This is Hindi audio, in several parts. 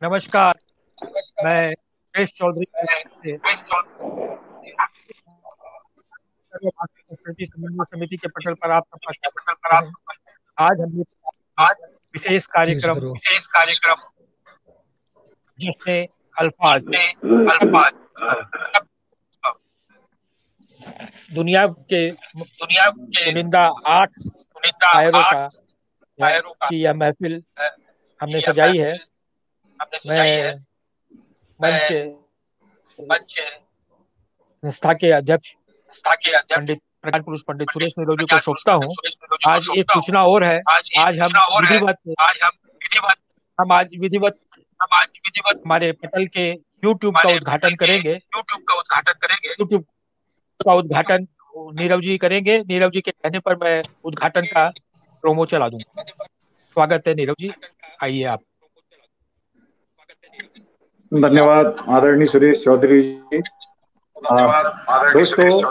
नमस्कार। मैं सुरेश चौधरी से सर्व भारतीय संस्कृति समन्वय समिति के पटल पर आप सबका स्वागत करते हैं। आज हम विशेष जी कार्यक्रम शुरू। जश्न अल्फाज दुनिया के चुनिंदा 8 शायरों का की यह महफिल हमने सजाई है। मैं मंच संस्था के अध्यक्ष पंडित प्रज्ञान पुरुष पंडित सुरेश निरोजी को सौंपता हूँ। आज एक सूचना और है। आज हम विधिवत हमारे पटल के यूट्यूब का उद्घाटन करेंगे। यूट्यूब का उद्घाटन नीरव जी करेंगे। नीरव जी के कहने पर मैं उद्घाटन का प्रोमो चला दूंगा। स्वागत है नीरव जी, आइए आप। धन्यवाद आदरणीय सुरेश चौधरी जी। दोस्तों,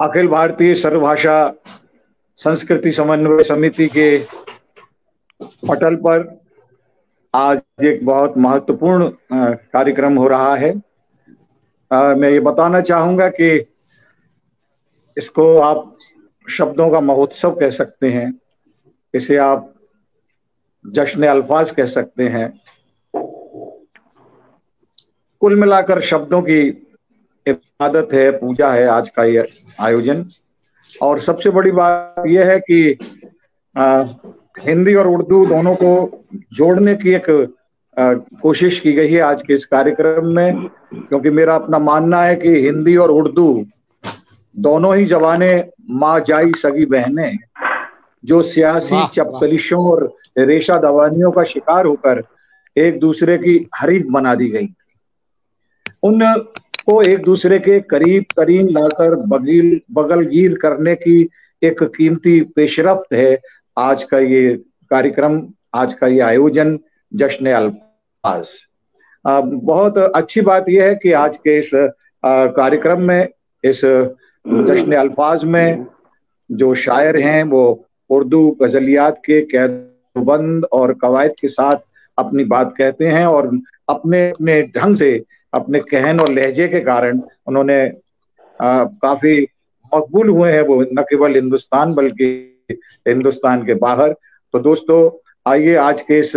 अखिल भारतीय सर्वभाषा संस्कृति समन्वय समिति के पटल पर आज एक बहुत महत्वपूर्ण कार्यक्रम हो रहा है। मैं ये बताना चाहूंगा कि इसको आप शब्दों का महोत्सव कह सकते हैं, इसे आप जश्न अल्फाज कह सकते हैं। कुल मिलाकर शब्दों की इबादत है, पूजा है आज का ये आयोजन। और सबसे बड़ी बात यह है कि हिंदी और उर्दू दोनों को जोड़ने की एक कोशिश की गई है आज के इस कार्यक्रम में, क्योंकि मेरा अपना मानना है कि हिंदी और उर्दू दोनों ही जबानें माँ जाई सगी बहनें, जो सियासी चपतलिशों और रेशा दवानियों का शिकार होकर एक दूसरे की हरीफ बना दी गई, उनको एक दूसरे के करीब तरीन लाकर बगलगीर करने की एक कीमती पेशरफ्त है आज का ये कार्यक्रम, आज का ये आयोजन जश्न अल्फाज। बहुत अच्छी बात यह है कि आज के इस कार्यक्रम में, इस जश्न अल्फाज में जो शायर हैं वो उर्दू गजलियात के कैदबंद और कवायद के साथ अपनी बात कहते हैं और अपने अपने ढंग से, अपने कहन और लहजे के कारण उन्होंने काफी मकबूल हुए हैं, वो न केवल हिंदुस्तान बल्कि हिंदुस्तान के बाहर। तो दोस्तों, आइए आज के इस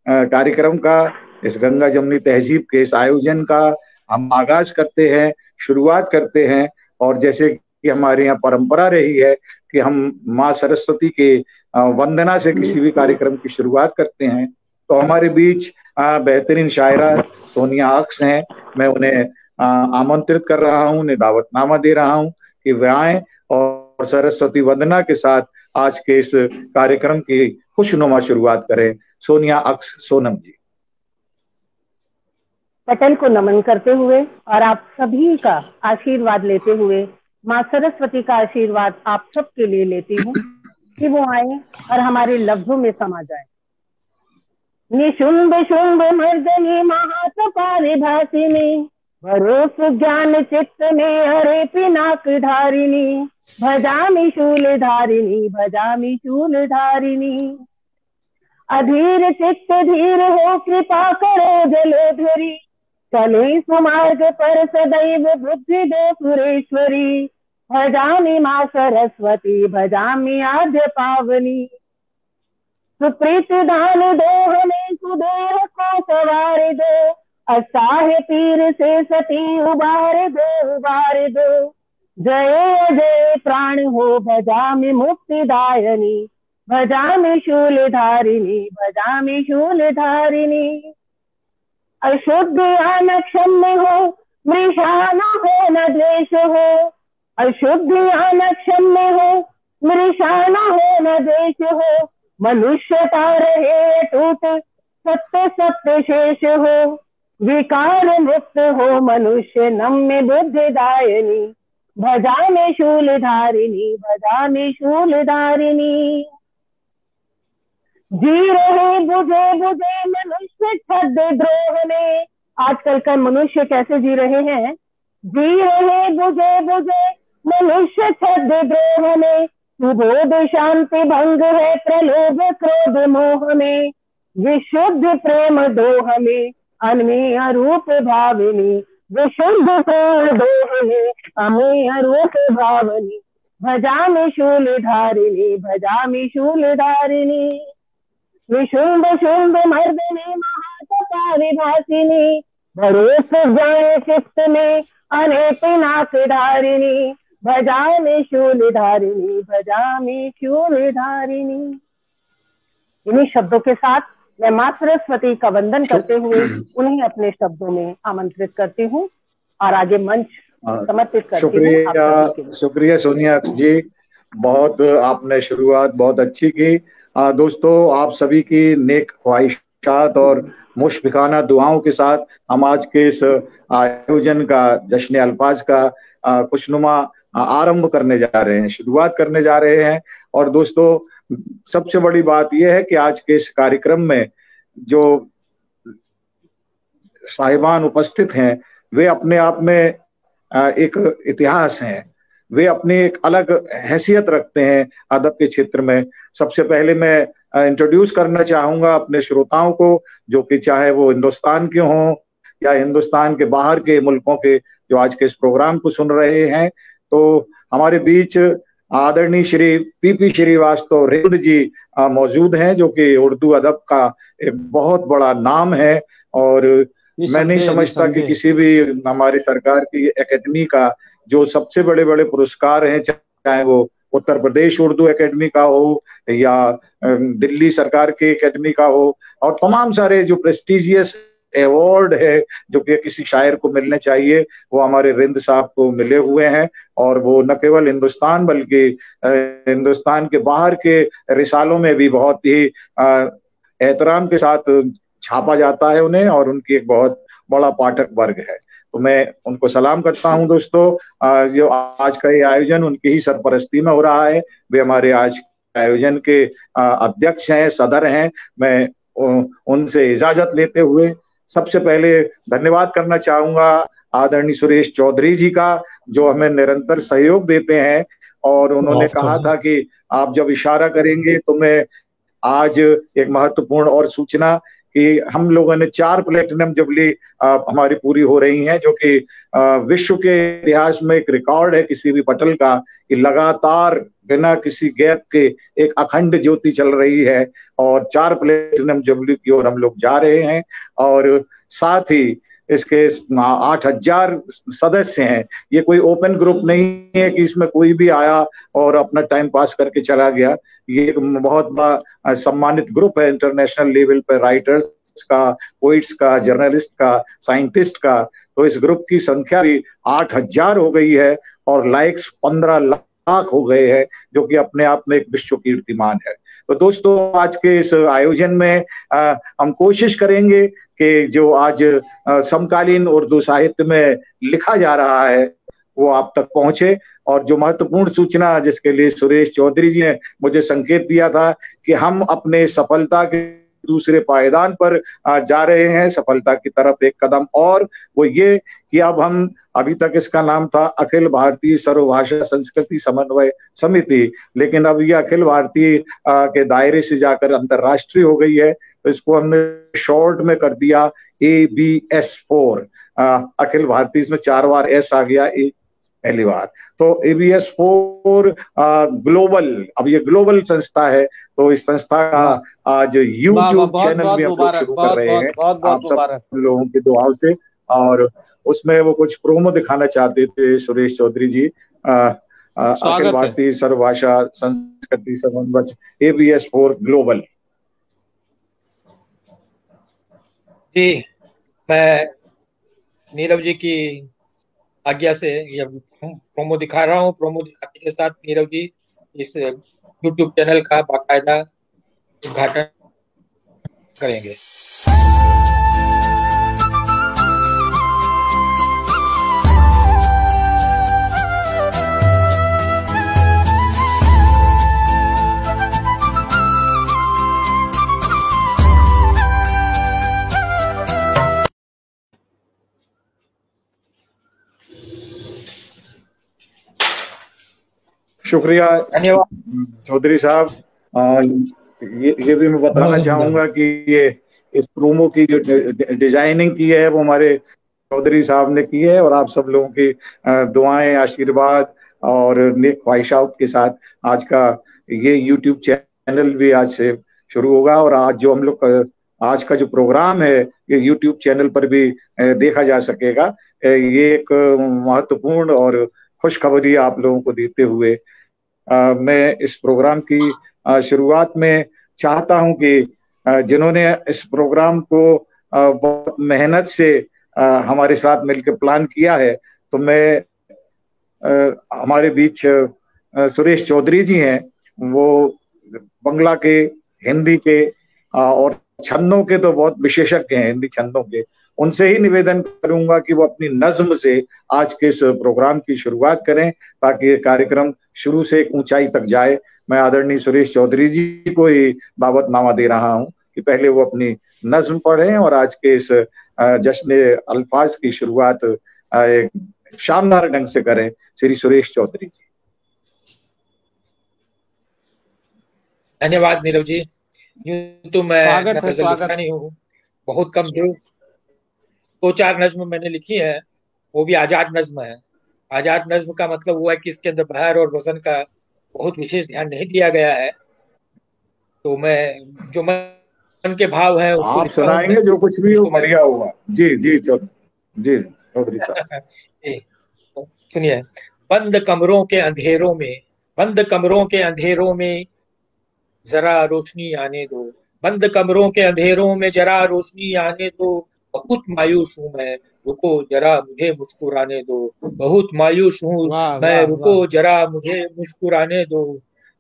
कार्यक्रम का, इस गंगा जमुनी तहजीब के इस आयोजन का हम आगाज करते हैं, शुरुआत करते हैं। और जैसे कि हमारे यहाँ परंपरा रही है कि हम माँ सरस्वती के वंदना से किसी भी कार्यक्रम की शुरुआत करते हैं, तो हमारे बीच बेहतरीन शायरा सोनिया अक्स हैं। मैं उन्हें आमंत्रित कर रहा हूं, उन्हें दावतनामा दे रहा हूं कि वे आए और सरस्वती वंदना के साथ आज के इस कार्यक्रम की खुशनुमा शुरुआत करें। सोनिया अक्स, सोनम जी। पटल को नमन करते हुए और आप सभी का आशीर्वाद लेते हुए, माँ सरस्वती का आशीर्वाद आप सबके लिए लेती हूँ कि वो आए और हमारे लफ्जों में समा जाए। निशुंभ शुंभ मर्दनी महातपारे भासिनी, भरोस ज्ञान चित्त में हरे पिनाक धारिणी, भजामि शूल धारिणी, भजामि शूल धारिणी। अधीर चित्त धीर हो कृपा करो जलोधरी, चले सुमार्ग पर सदैव बुद्धि दो सुरेश्वरी। भजामि माँ सरस्वती, भजामि आद्य पावनी। सुप्रीत दान दो हमें, सुदेह को सवार दो, असाह पीर से सती उबार दो, उबार दो। जय अजय प्राण हो, भजामि मुक्तिदायनी, भजामि शूल धारिणी, भजामि शूल धारिणी। अशुद्ध आन क्षम्य हो, मृषा न हो न द्वेष हो, अशुद्ध आन क्षम्य हो, मृषा न हो न द्वेष हो। मनुष्यता रहे टूट, सत्य सत्य शेष हो, विकार मुक्त हो मनुष्य नम्य बुद्धिदायनी। भजामि शूल धारिणी, भजामि शूल धारिणी। जी रहे बुझे बुझे मनुष्य छद्म द्रोह में, आजकल का मनुष्य कैसे जी रहे हैं? जी रहे बुझे बुझे मनुष्य छद्म द्रोह में, सुबोध शांति भंग है प्रलोभ क्रोध मोह में। विशुद्ध प्रेम दो हमें अनमेय अरूप भावनी, विशुद्ध प्रेम दो हमें अरूप भावनी, भजामि शूल धारिणी, भजामि शूल धारिणी, विशुंभ शुंभ मर्दिनी महातपा विभासिनी, भरोस जाए चित्त में अनेक नाक धारिणी, भजामि शूल धारिणी, भजामि शूल धारिणी। इन्हीं शब्दों के साथ मैं मां सरस्वती का वंदन करते हुए उन्हें अपने शब्दों में आमंत्रित करती हूँ और आगे मंच समर्पित करती हूँ। शुक्रिया, शुक्रिया सोनिया जी, बहुत आपने शुरुआत बहुत अच्छी की। दोस्तों, आप सभी की नेक ख्वाहिशात और मुशफिकाना दुआओं के साथ हम आज के इस आयोजन का, जश्न अल्फाज का खुशनुमा आरंभ करने जा रहे हैं, शुरुआत करने जा रहे हैं। और दोस्तों, सबसे बड़ी बात यह है कि आज के इस कार्यक्रम में जो साहिबान उपस्थित हैं वे अपने आप में एक इतिहास हैं, वे अपनी एक अलग हैसियत रखते हैं अदब के क्षेत्र में। सबसे पहले मैं इंट्रोड्यूस करना चाहूंगा अपने श्रोताओं को, जो कि चाहे वो हिंदुस्तान के हों या हिंदुस्तान के बाहर के मुल्कों के जो आज के इस प्रोग्राम को सुन रहे हैं। तो हमारे बीच आदरणीय श्री पीपी श्रीवास्तव रिंद जी मौजूद हैं, जो कि उर्दू अदब का एक बहुत बड़ा नाम है। और मैं नहीं समझता कि किसी भी हमारी सरकार की एकेडमी का जो सबसे बड़े बड़े पुरस्कार हैं, चाहे वो उत्तर प्रदेश उर्दू एकेडमी का हो या दिल्ली सरकार की एकेडमी का हो, और तमाम सारे जो प्रेस्टिजियस अवार्ड है जो कि किसी शायर को मिलने चाहिए, वो हमारे रिंद साहब को मिले हुए हैं। और वो न केवल हिंदुस्तान बल्कि हिंदुस्तान के बाहर के रिसालों में भी बहुत ही एहतराम के साथ छापा जाता है उन्हें, और उनकी एक बहुत बड़ा पाठक वर्ग है। तो मैं उनको सलाम करता हूं। दोस्तों, जो आज का ये आयोजन उनकी ही सरपरस्ती में हो रहा है, वे हमारे आज आयोजन के अध्यक्ष हैं, सदर हैं। मैं उनसे इजाजत लेते हुए सबसे पहले धन्यवाद करना चाहूंगा आदरणीय सुरेश चौधरी जी का, जो हमें निरंतर सहयोग देते हैं। और उन्होंने कहा था कि आप जब इशारा करेंगे तो मैं आज एक महत्वपूर्ण और सूचना कि हम लोगों ने 4 प्लेटिनम जुबली हमारी पूरी हो रही हैं, जो कि विश्व के इतिहास में एक रिकॉर्ड है किसी भी पटल का, कि लगातार बिना किसी गैप के एक अखंड ज्योति चल रही है। और 4 प्लेटिनम जुबली की ओर हम लोग जा रहे हैं। और साथ ही इसके 8000 सदस्य हैं। ये कोई ओपन ग्रुप नहीं है कि इसमें कोई भी आया और अपना टाइम पास करके चला गया। ये एक बहुत बड़ा सम्मानित ग्रुप है इंटरनेशनल लेवल पर, राइटर्स का, पोइट्स का, जर्नलिस्ट का, साइंटिस्ट का। तो इस ग्रुप की संख्या भी 8000 हो गई है और लाइक्स 15 लाख हो गए हैं, जो कि अपने आप में एक विश्व कीर्तिमान है। तो दोस्तों, आज के इस आयोजन में हम कोशिश करेंगे कि जो आज समकालीन उर्दू साहित्य में लिखा जा रहा है वो आप तक पहुंचे। और जो महत्वपूर्ण सूचना जिसके लिए सुरेश चौधरी जी ने मुझे संकेत दिया था कि हम अपने सफलता के दूसरे पायदान पर जा रहे हैं, सफलता की तरफ एक कदम, और वो ये कि अब हम, अभी तक इसका नाम था अखिल भारतीय सर्वभाषा संस्कृति समन्वय समिति, लेकिन अब ये अखिल भारतीय के दायरे से जाकर अंतर्राष्ट्रीय हो गई है। तो इसको हमने शॉर्ट में कर दिया ABS4, अखिल भारतीय, इसमें 4 बार एस आ गया, पहली बार। तो ABS4 ग्लोबल, अब ये ग्लोबल संस्था है। तो इस संस्था का आज YouTube चैनल भी हम लोग शुरू कर रहे हैं आप सब लोगों की दुआओं से। और उसमें वो कुछ प्रोमो दिखाना चाहते थे सुरेश चौधरी जी, अखिल भारतीय सर्वभाषा संस्कृति समन्वय ABS4 ग्लोबल। जी, मैं नीरव जी की आज्ञा से ये प्रोमो दिखा रहा हूँ। प्रोमो दिखाने के साथ नीरव जी इस YouTube चैनल का बाकायदा उद्घाटन करेंगे। शुक्रिया, धन्यवाद चौधरी साहब। ये भी मैं बताना चाहूंगा कि ये इस प्रोमो की जो डिजाइनिंग की है वो हमारे चौधरी साहब ने की है, और आप सब लोगों की दुआएं, आशीर्वाद और नेक ख्वाहिशात के साथ आज का ये यूट्यूब चैनल भी आज से शुरू होगा। और आज जो हम लोग आज का जो प्रोग्राम है ये यूट्यूब चैनल पर भी देखा जा सकेगा। ये एक महत्वपूर्ण और खुशखबरी आप लोगों को देते हुए मैं इस प्रोग्राम की शुरुआत में चाहता हूं कि जिन्होंने इस प्रोग्राम को बहुत मेहनत से हमारे साथ मिलकर प्लान किया है, तो मैं हमारे बीच सुरेश चौधरी जी हैं, वो बंगला के, हिंदी के और छंदों के तो बहुत विशेषज्ञ हैं, हिंदी छंदों के। उनसे ही निवेदन करूंगा कि वो अपनी नज्म से आज के इस प्रोग्राम की शुरुआत करें ताकि ये कार्यक्रम शुरू से एक ऊंचाई तक जाए। मैं आदरणीय सुरेश चौधरी जी को ही दावतनामा दे रहा हूं कि पहले वो अपनी नज्म पढ़ें और आज के इस जश्न अल्फाज की शुरुआत एक शानदार ढंग से करें। श्री सुरेश चौधरी जी। धन्यवाद नीरव जी। यूं तो मैं गजल लिखता नहीं हूँ, बहुत कम, दो चार नज्म मैंने लिखी है, वो भी आजाद नज्म है। आजाद नज्म का मतलब हुआ है कि इसके अंदर बहर और वजन का बहुत विशेष ध्यान नहीं दिया गया है, तो मैं जो मन के भाव है उसको आप सुनाएंगे, जो कुछ भी हो बढ़िया हुआ। जी जी जी चौधरी साहब। सुनिए। बंद कमरों के अंधेरों में, बंद कमरों के अंधेरों में जरा रोशनी आने दो, बंद कमरों के अंधेरों में जरा रोशनी आने दो, बहुत मायूस हूँ मैं, रुको जरा मुझे मुस्कुराने दो, बहुत मायूस हूँ मैं, रुको जरा मुझे मुस्कुराने दो।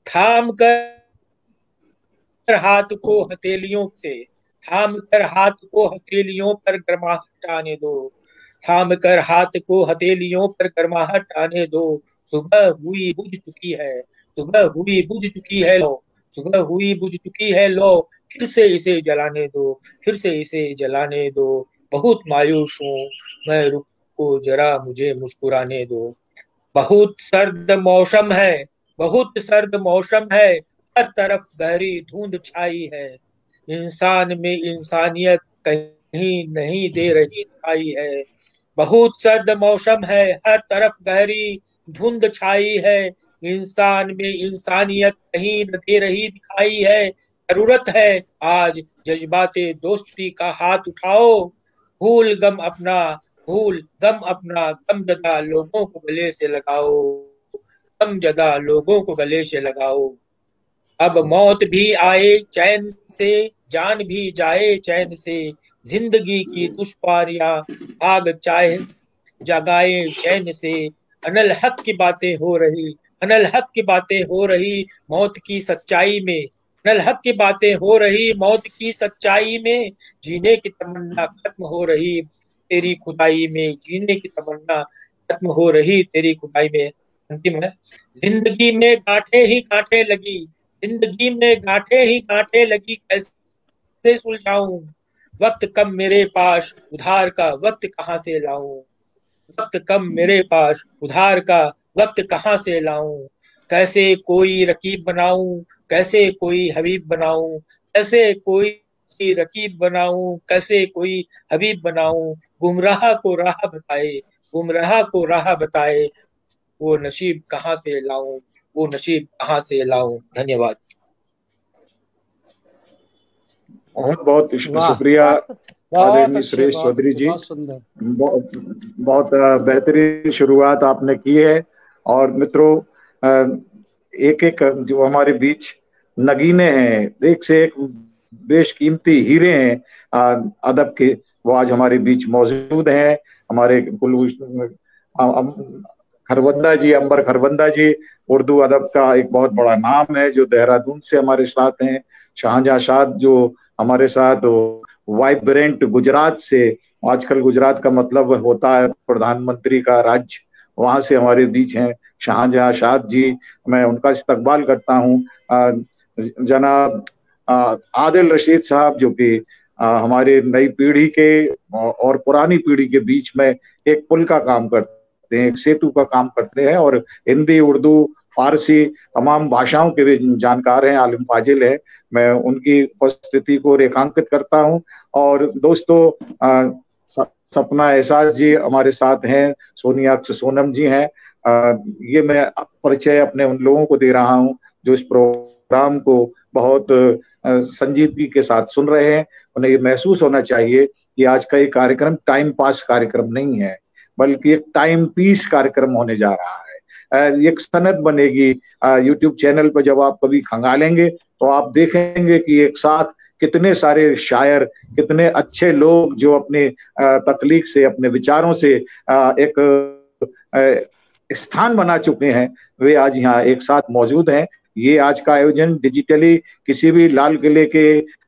थाम कर हाथ को हथेलियों से, थाम कर हाथ को हथेलियों पर गर्माहट आने दो, थाम कर हाथ को हथेलियों पर गर्माहट आने दो। सुबह हुई बुझ चुकी है, सुबह हुई बुझ चुकी है, लो सुबह हुई बुझ चुकी है, लो फिर से इसे जलाने दो, फिर से इसे जलाने दो, बहुत मायूस हूँ मैं, रुको जरा मुझे मुस्कुराने दो। बहुत सर्द मौसम है, बहुत सर्द मौसम है, हर तरफ गहरी धुंध छाई है, इंसान में इंसानियत कहीं नहीं दे रही दिखाई है। बहुत सर्द मौसम है, हर तरफ गहरी धुंध छाई है, इंसान में इंसानियत कहीं न दे रही दिखाई है। जरूरत है आज जज्बाते दोस्ती का, हाथ उठाओ, भूल गम अपना, भूल गम अपना, गम जदा लोगों को गले से लगाओ, गम जदा लोगों को गले से लगाओ। अब मौत भी आए चैन से, जान भी जाए चैन से, जिंदगी की दुश्वारियां भाग चाहे जगाए चैन से। अनल हक की बातें हो रही, अनल हक की बातें हो रही मौत की सच्चाई में, अनल हक की बातें हो रही मौत की सच्चाई में, जीने की तमन्ना खत्म हो रही तेरी खुदाई में, जीने की तमन्ना खत्म हो रही तेरी खुदाई में। अंतिम है। जिंदगी में गांठें ही गांठें लगी, जिंदगी में गांठें ही गांठें लगी, कैसे सुलझाऊं, वक्त कम मेरे पास उधार का, वक्त कहाँ से लाऊं, वक्त कम मेरे पास उधार का, वक्त कहाँ से लाऊं, कैसे कोई रकीब बनाऊं, कैसे कोई हबीब बनाऊं, कैसे कोई रकीब बनाऊं, कैसे कोई हबीब बनाऊं, गुमराह को राह बताए, गुमराह को राह बताए, वो नसीब कहाँ से लाऊं, वो नसीब कहाँ से लाऊं। धन्यवाद। बहुत बहुत शुक्रिया आदरणीय सुरेश चौधरी जी। बहुत बेहतरीन शुरुआत आपने की है। और मित्रों, एक एक जो हमारे बीच नगीने हैं, एक से एक बेशकीमती हीरे हैं अदब के, वो आज हमारे बीच मौजूद हैं। हमारे खरबंदा जी, अंबर खरबंदा जी, उर्दू अदब का एक बहुत बड़ा नाम है, जो देहरादून से हमारे साथ हैं। शाहजहां शाद जो हमारे साथ वाइब्रेंट गुजरात से, आजकल गुजरात का मतलब होता है प्रधानमंत्री का राज्य, वहां से हमारे बीच हैं शाहजहां शाद जी। मैं उनका इस्तकबाल करता हूँ। जनाब आदिल रशीद साहब, जो कि हमारे नई पीढ़ी के और पुरानी पीढ़ी के बीच में एक पुल का काम करते हैं, एक सेतु का काम करते हैं, और हिंदी, उर्दू फारसी, तमाम भाषाओं के भी जानकार हैं, आलिम फाजिल हैं। मैं उनकी उपस्थिति को रेखांकित करता हूं। और दोस्तों, सपना एहसास जी हमारे साथ हैं, सोनिया सोनम जी हैं। ये मैं परिचय अपने उन लोगों को दे रहा हूं जो इस प्रोग्राम को बहुत संजीदगी के साथ सुन रहे हैं। उन्हें ये महसूस होना चाहिए कि आज का ये कार्यक्रम टाइम पास कार्यक्रम नहीं है, बल्कि एक टाइम पीस कार्यक्रम होने जा रहा है। एक सनद बनेगी यूट्यूब चैनल पर। जब आप कभी खंगालेंगे तो आप देखेंगे कि एक साथ कितने सारे शायर, कितने अच्छे लोग जो अपने तकलीक से, अपने विचारों से एक स्थान बना चुके हैं, वे आज यहाँ एक साथ मौजूद हैं। ये आज का आयोजन डिजिटली किसी भी लाल किले के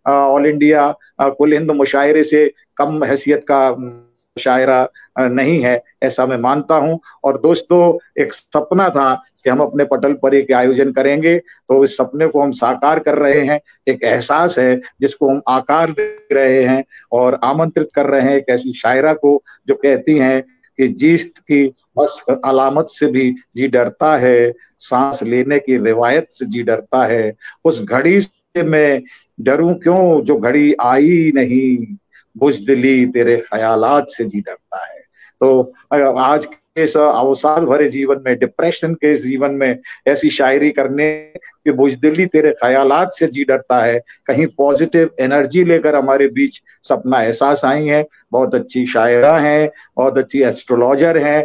ऑल इंडिया कुल हिंद मुशायरे से कम हैसियत का मुशायरा नहीं है, ऐसा मैं मानता हूं। और दोस्तों, एक सपना था कि हम अपने पटल पर एक आयोजन करेंगे, तो इस सपने को हम साकार कर रहे हैं। एक एहसास है जिसको हम आकार दे रहे हैं और आमंत्रित कर रहे हैं एक ऐसी शायरा को जो कहती हैं कि जीस्त की बस अलामत से भी जी डरता है, सांस लेने की रिवायत से जी डरता है, उस घड़ी से मैं डरूं क्यों जो घड़ी आई नहीं, बुज़दिली तेरे ख्यालात से जी डरता है। तो आज के इस अवसाद भरे जीवन में, डिप्रेशन के जीवन में ऐसी शायरी करने कि बुज़दिली तेरे ख्यालात से जी डरता है, कहीं पॉजिटिव एनर्जी लेकर हमारे बीच सपना एहसास आई है। बहुत अच्छी शायरा हैं, बहुत अच्छी एस्ट्रोलॉजर हैं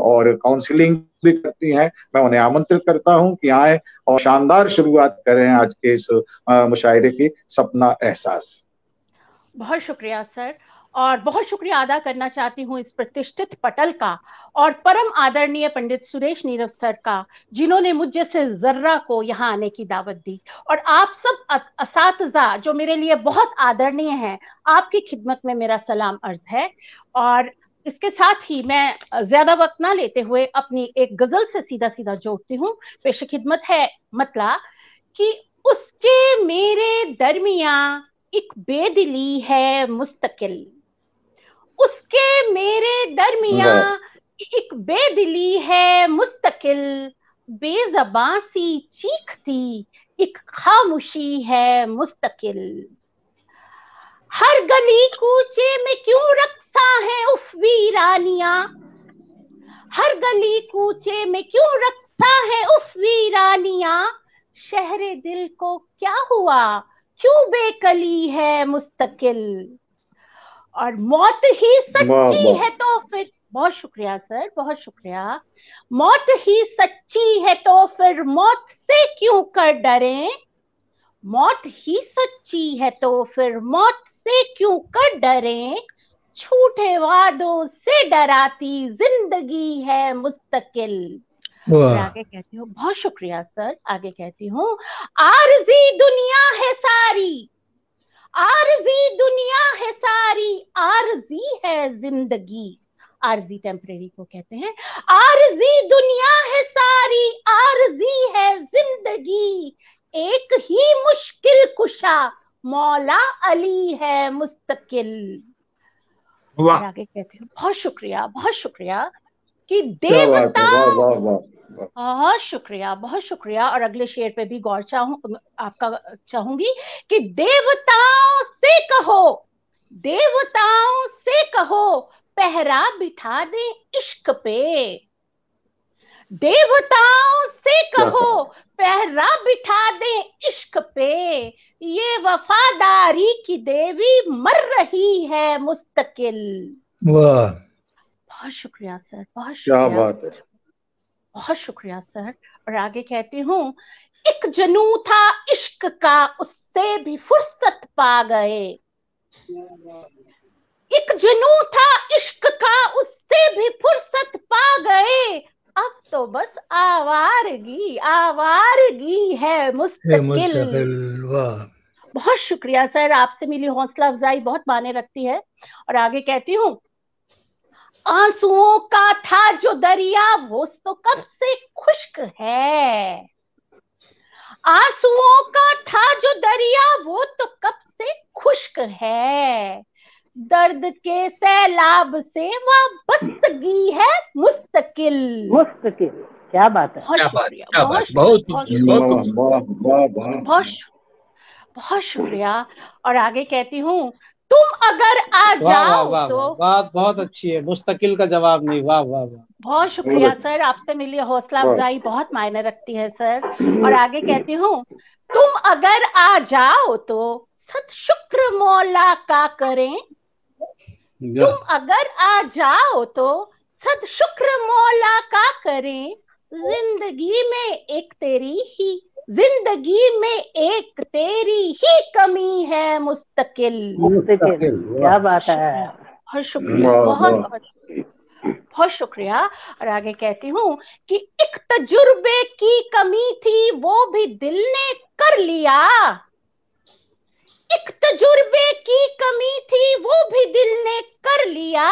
और काउंसलिंग भी करती हैं। मैं उन्हें आमंत्रित करता हूं कि आए और शानदार शुरुआत करें आज के इस मुशायरे की, सपना एहसास। बहुत शुक्रिया सर, और बहुत शुक्रिया अदा करना चाहती हूँ इस प्रतिष्ठित पटल का और परम आदरणीय पंडित सुरेश नीरव सर का, जिन्होंने मुझ जैसे जर्रा को यहाँ आने की दावत दी। और आप सब असातिज़ा जो मेरे लिए बहुत आदरणीय हैं, आपकी खिदमत में मेरा सलाम अर्ज है। और इसके साथ ही मैं ज्यादा वक्त ना लेते हुए अपनी एक गजल से सीधा सीधा जोड़ती हूँ। पेश खिदमत है मतला कि उसके मेरे दरमियां एक बेदिली है मुस्तकिल, उसके मेरे दरमियां एक बेदिली है मुस्तकिल, बेज़बां सी चीखती एक खामोशी है मुस्तकिल। हर गली कूचे में क्यों रक्सा है उफ वीरानिया, हर गली कूचे में क्यों रक्सा है उफ वीरानिया, शहरे दिल को क्या हुआ क्यों बेकली है मुस्तकिल। और मौत ही सच्ची है तो फिर, बहुत शुक्रिया सर, बहुत शुक्रिया। मौत ही सच्ची है तो फिर मौत से क्यों कर डरें, मौत ही सच्ची है तो फिर मौत से क्यों कर डरें, झूठे वादों से डराती जिंदगी है मुस्तकिल। आगे कहती हूँ, बहुत शुक्रिया सर, आगे कहती हूँ, आरज़ी दुनिया है सारी, आरज़ी दुनिया है सारी, आरज़ी है जिंदगी, आरज़ी टेम्परेरी को कहते हैं। आरज़ी दुनिया है सारी, आरज़ी है जिंदगी, एक ही मुश्किल कुशा मौला अली है मुस्तकिल। आगे कहती हूँ, बहुत शुक्रिया, बहुत शुक्रिया कि देवता, बहुत शुक्रिया, बहुत शुक्रिया। और अगले शेर पे भी गौर आपका चाहूंगी कि देवताओं से कहो, देवताओं से कहो पहरा बिठा दे इश्क पे, देवताओं से कहो पहरा बिठा दे इश्क पे, ये वफादारी की देवी मर रही है मुस्तकिल। वाह, बहुत शुक्रिया सर, बहुत शुक्रिया, क्या बात है, बहुत शुक्रिया सर। और आगे कहती हूँ, एक जनू था इश्क का उससे भी फुर्सत पा गए, एक जनू था इश्क का उससे भी फुर्सत पा गए, अब तो बस आवारगी आवारगी है मुस्तकिल। बहुत शुक्रिया सर, आपसे मिली हौसला अफजाई बहुत माने रखती है। और आगे कहती हूँ, आंसुओं का था जो दरिया वो तो कब से खुश्क है, आंसुओं का था जो दरिया वो तो कब से खुश्क है, दर्द के सैलाब से वाबस्तगी है मुस्तकिल, मुस्तकिल। क्या बात है, बहुत क्या बात, शुक्रिया, क्या बात, बहुत खूबसूरत, बहुत खूबसूरत। बहुत शुक्रिया। और आगे कहती हूँ, तुम अगर आ वाह वाह जाओ वाह, तो। बात बहुत अच्छी है, मुस्तकिल का जवाब नहीं, वाह वाह वाह। बहुत शुक्रिया सर, आपसे मिली हौसला अफजाई बहुत मायने रखती है सर। और आगे कहती हूँ, तुम अगर आ जाओ तो सत शुक्र मौला का करें। तुम अगर आ जाओ तो सत शुक्र मौला का करें। जिंदगी में एक तेरी ही कमी है मुस्तकिल। क्या बात है, बहुत शुक्रिया, बहुत शुक्रिया। और आगे कहती हूँ कि एक तजुर्बे की कमी थी वो भी दिल ने कर लिया। एक तजुर्बे की कमी थी वो भी दिल ने कर लिया।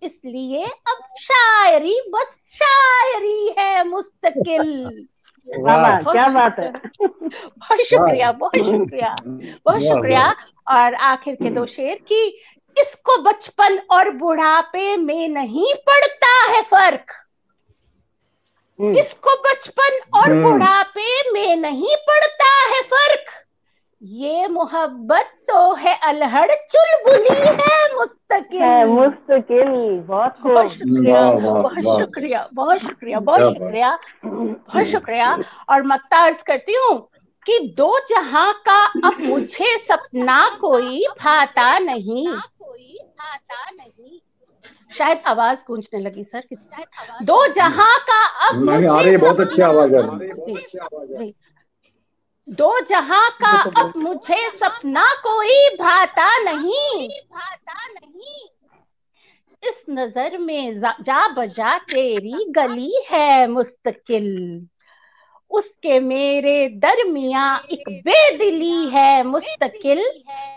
इसलिए अब शायरी बस शायरी है मुस्तकिल। क्या बात है, बहुत शुक्रिया, बहुत शुक्रिया, बहुत शुक्रिया। और आखिर के दो शेर की, इसको बचपन और बुढ़ापे में नहीं पड़ता है फर्क। इसको बचपन और बुढ़ापे में नहीं पड़ता है फर्क। ये मोहब्बत तो है अल्हड़ चुलबुली है मुस्तकिल। बहुत शुक्रिया, बहुत शुक्रिया, बहुत शुक्रिया, बहुत शुक्रिया, बहुत शुक्रिया। और मक्ता अर्ज करती हूँ कि दो जहां का अब मुझे सपना कोई भाता नहीं। शायद आवाज गूंजने लगी सर। दो जहां का अब मुझे बहुत अच्छी आवाज है जी। दो जहां का अब मुझे सपना कोई भाता नहीं। इस नजर में जा बजा तेरी गली है मुस्तकिल। उसके मेरे दरमिया एक बेदिली है मुस्तकिल।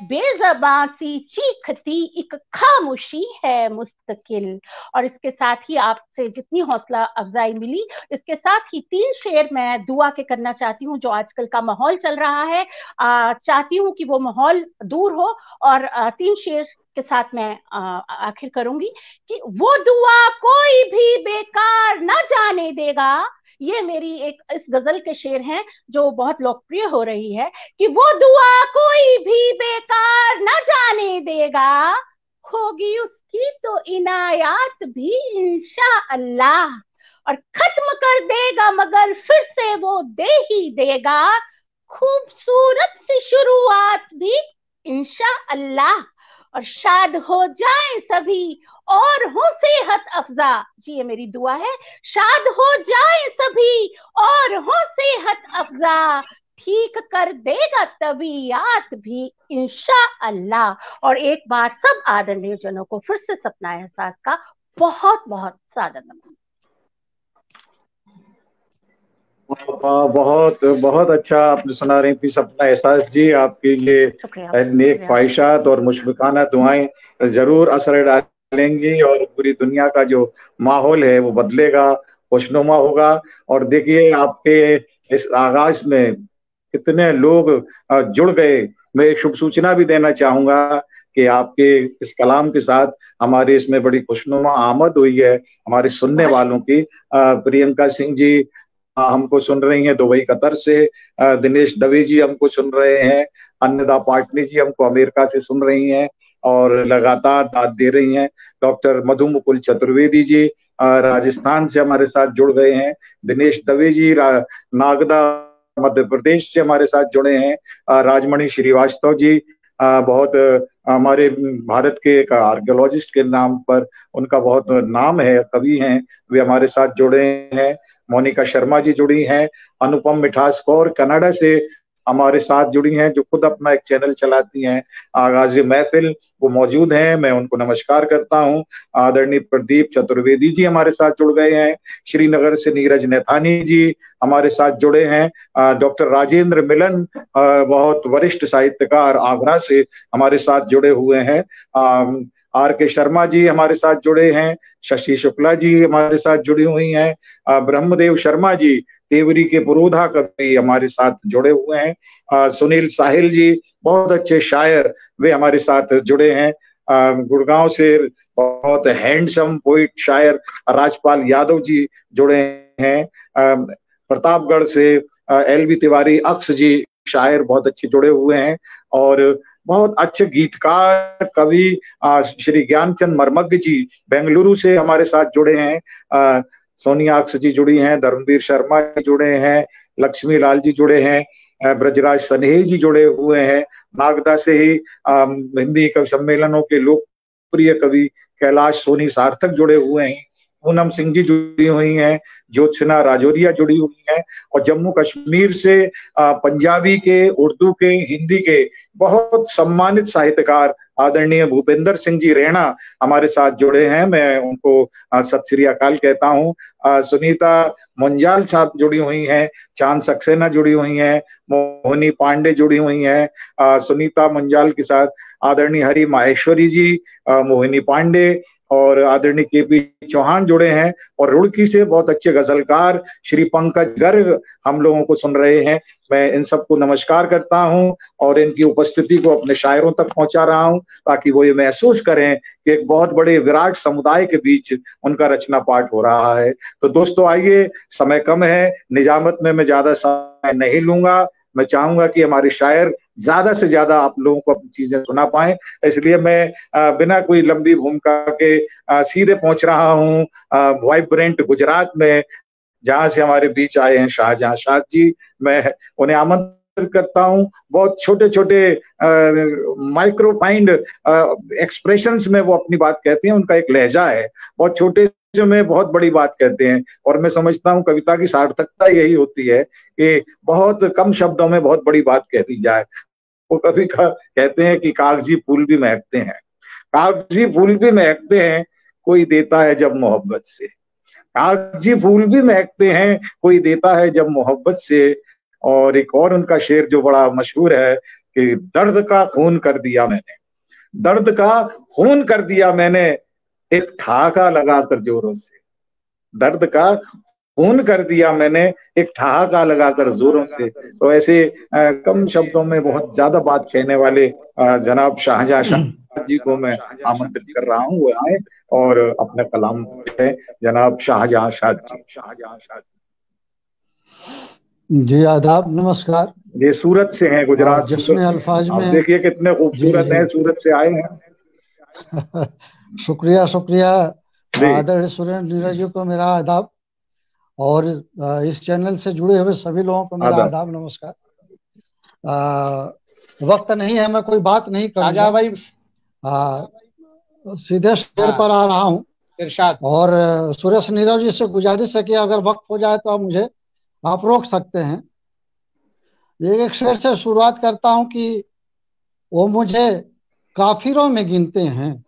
बेज़बां सी चीखती एक खामोशी है मुस्तकिल। और इसके साथ ही आपसे जितनी हौसला अफजाई मिली, इसके साथ ही 3 शेर मैं दुआ के करना चाहती हूँ। जो आजकल का माहौल चल रहा है, चाहती हूँ कि वो माहौल दूर हो। और 3 शेर के साथ मैं आखिर करूंगी कि वो दुआ कोई भी बेकार ना जाने देगा। ये मेरी एक इस गजल के शेर हैं जो बहुत लोकप्रिय हो रही है कि वो दुआ कोई भी बेकार न जाने देगा। होगी उसकी तो इनायात भी इंशाअल्लाह। और खत्म कर देगा मगर फिर से वो दे ही देगा। खूबसूरत सी शुरुआत भी इंशाअल्लाह। और शाद हो जाएं सभी और हो सेहत अफजा। जी ये मेरी दुआ है। शाद हो जाएं सभी और हो सेहत अफजा। ठीक कर देगा तबीयत भी इंशाअल्लाह। और एक बार सब आदरणीय जनों को फिर से सपना एहसास का बहुत बहुत सादर नमन। बहुत बहुत अच्छा आपने सुना रही थी सपना एहसास जी। आपकी ये नेक ख्वाहिशात और मुशफिकाना दुआएं जरूर असर डालेंगी और पूरी दुनिया का जो माहौल है वो बदलेगा, खुशनुमा होगा। और देखिए आपके इस आगाज में कितने लोग जुड़ गए। मैं एक शुभ सूचना भी देना चाहूंगा कि आपके इस कलाम के साथ हमारे इसमें बड़ी खुशनुमा आमद हुई है हमारे सुनने वालों की। प्रियंका सिंह जी हमको सुन रही हैं दुबई कतर से। दिनेश दवे जी हमको सुन रहे हैं। अन्नदा पाटनी जी हमको अमेरिका से सुन रही हैं और लगातार दाद दे रही हैं। डॉक्टर मधु मुकुल चतुर्वेदी जी राजस्थान से हमारे साथ जुड़ गए हैं। दिनेश दवे जी नागदा मध्य प्रदेश से हमारे साथ जुड़े हैं। राजमणि श्रीवास्तव जी बहुत हमारे भारत के एक आर्कियोलॉजिस्ट के नाम पर उनका बहुत नाम है, कवि हैं, वे हमारे साथ जुड़े हैं। मोनिका शर्मा जी जुड़ी हैं। अनुपम मिठास कौर कनाडा से हमारे साथ जुड़ी हैं, जो खुद अपना एक चैनल चलाती हैं आगाज़ महफिल, वो मौजूद हैं, मैं उनको नमस्कार करता हूं। आदरणीय प्रदीप चतुर्वेदी जी हमारे साथ जुड़ गए हैं। श्रीनगर से नीरज नैथानी जी हमारे साथ जुड़े हैं। डॉक्टर राजेंद्र मिलन बहुत वरिष्ठ साहित्यकार आगरा से हमारे साथ जुड़े हुए हैं। आर के शर्मा जी हमारे साथ जुड़े हैं। शशि शुक्ला जी हमारे साथ जुड़ी हुई हैं। ब्रह्मदेव शर्मा जी देवरी के पुरोधा कवि हमारे साथ जुड़े हुए हैं। सुनील साहिल जी बहुत अच्छे शायर, वे हमारे साथ जुड़े हैं। गुड़गांव से बहुत हैंडसम पोइट शायर राजपाल यादव जी जुड़े हैं। प्रतापगढ़ से LV तिवारी अक्स जी शायर बहुत अच्छे जुड़े हुए हैं। और बहुत अच्छे गीतकार कवि श्री ज्ञानचंद मर्मज्ञ जी बेंगलुरु से हमारे साथ जुड़े हैं। सोनिया अक्स जी जुड़ी हैं, धर्मवीर शर्मा जी जुड़े हैं, लक्ष्मी लाल जी जुड़े हैं, ब्रजराज सनेही जी जुड़े हुए हैं। नागदा से ही हिंदी कवि सम्मेलनों के लोकप्रिय कवि कैलाश सोनी सार्थक जुड़े हुए हैं। पूनम सिंह जी जुड़ी हुई हैं, ज्योत्सना राजौरिया जुड़ी हुई हैं। और जम्मू कश्मीर से पंजाबी के, उर्दू के, हिंदी के बहुत सम्मानित साहित्यकार आदरणीय भूपेंद्र सिंह जी रेणा हमारे साथ जुड़े हैं। मैं उनको सत श्री अकाल कहता हूँ। सुनीता मुंजाल साहब जुड़ी हुई हैं, चांद सक्सेना जुड़ी हुई हैं, मोहिनी पांडे जुड़ी हुई हैं। सुनीता मुंजाल के साथ आदरणीय हरि माहेश्वरी जी, मोहिनी पांडे और आदरणीय KP चौहान जुड़े हैं। और रुड़की से बहुत अच्छे गजलकार श्री पंकज गर्ग हम लोगों को सुन रहे हैं। मैं इन सबको नमस्कार करता हूं और इनकी उपस्थिति को अपने शायरों तक पहुंचा रहा हूं, ताकि वो ये महसूस करें कि एक बहुत बड़े विराट समुदाय के बीच उनका रचना पाठ हो रहा है। तो दोस्तों आइए, समय कम है, निजामत में मैं ज्यादा समय नहीं लूंगा। मैं चाहूंगा कि हमारे शायर ज्यादा से ज्यादा आप लोगों को अपनी चीजें सुना पाए, इसलिए मैं बिना कोई लंबी भूमिका के सीधे पहुंच रहा हूं वाइब्रेंट गुजरात में, जहां से हमारे बीच आए हैं शाहजहां शाह जी। मैं उन्हें आमंत्रित करता हूं। बहुत छोटे छोटे माइक्रोफाइंड एक्सप्रेशंस में वो अपनी बात कहते हैं, उनका एक लहजा है, बहुत छोटे में बहुत बड़ी बात कहते हैं। और मैं समझता हूं कविता की सार्थकता यही होती है कि बहुत कम शब्दों में बहुत बड़ी बात कह दी जाए। वो कभी कहते हैं कि कागजी फूल भी महकते हैं, कागजी फूल भी महकते हैं, कोई देता है जब मोहब्बत से। कागजी फूल भी महकते हैं, कोई देता है जब मोहब्बत से। और एक और उनका शेर जो बड़ा मशहूर है कि दर्द का खून कर दिया मैंने, दर्द का खून कर दिया मैंने, एक ठहाका लगाकर जोरों से। दर्द का खून कर दिया मैंने, एक ठहाका लगाकर जोरों से। तो ऐसे कम शब्दों में बहुत ज्यादा बात कहने वाले जनाब शाहजहां शाह जी को मैं आमंत्रित कर रहा हूँ, वो आए और अपने कलाम है। जनाब शाहजहां शाह जी। जी आदाब, नमस्कार। ये सूरत से हैं, गुजरात। जश्न अल्फाज में देखिए कितने खूबसूरत हैं, सूरत से आए हैं। शुक्रिया शुक्रिया। आदरणीय सुरेंद्र नीरज जी को मेरा आदाब, और इस चैनल से जुड़े हुए सभी लोगों को मेरा आदाब, नमस्कार। वक्त नहीं है, मैं कोई बात नहीं करूंगा भाई, सीधे शेर पर आ रहा हूँ। इरशाद। और सुरेश नीरज जी से गुजारिश है कि अगर वक्त हो जाए तो आप रोक सकते हैं। एक शेर से शुरुआत करता हूँ कि वो मुझे काफिरों में गिनते हैं,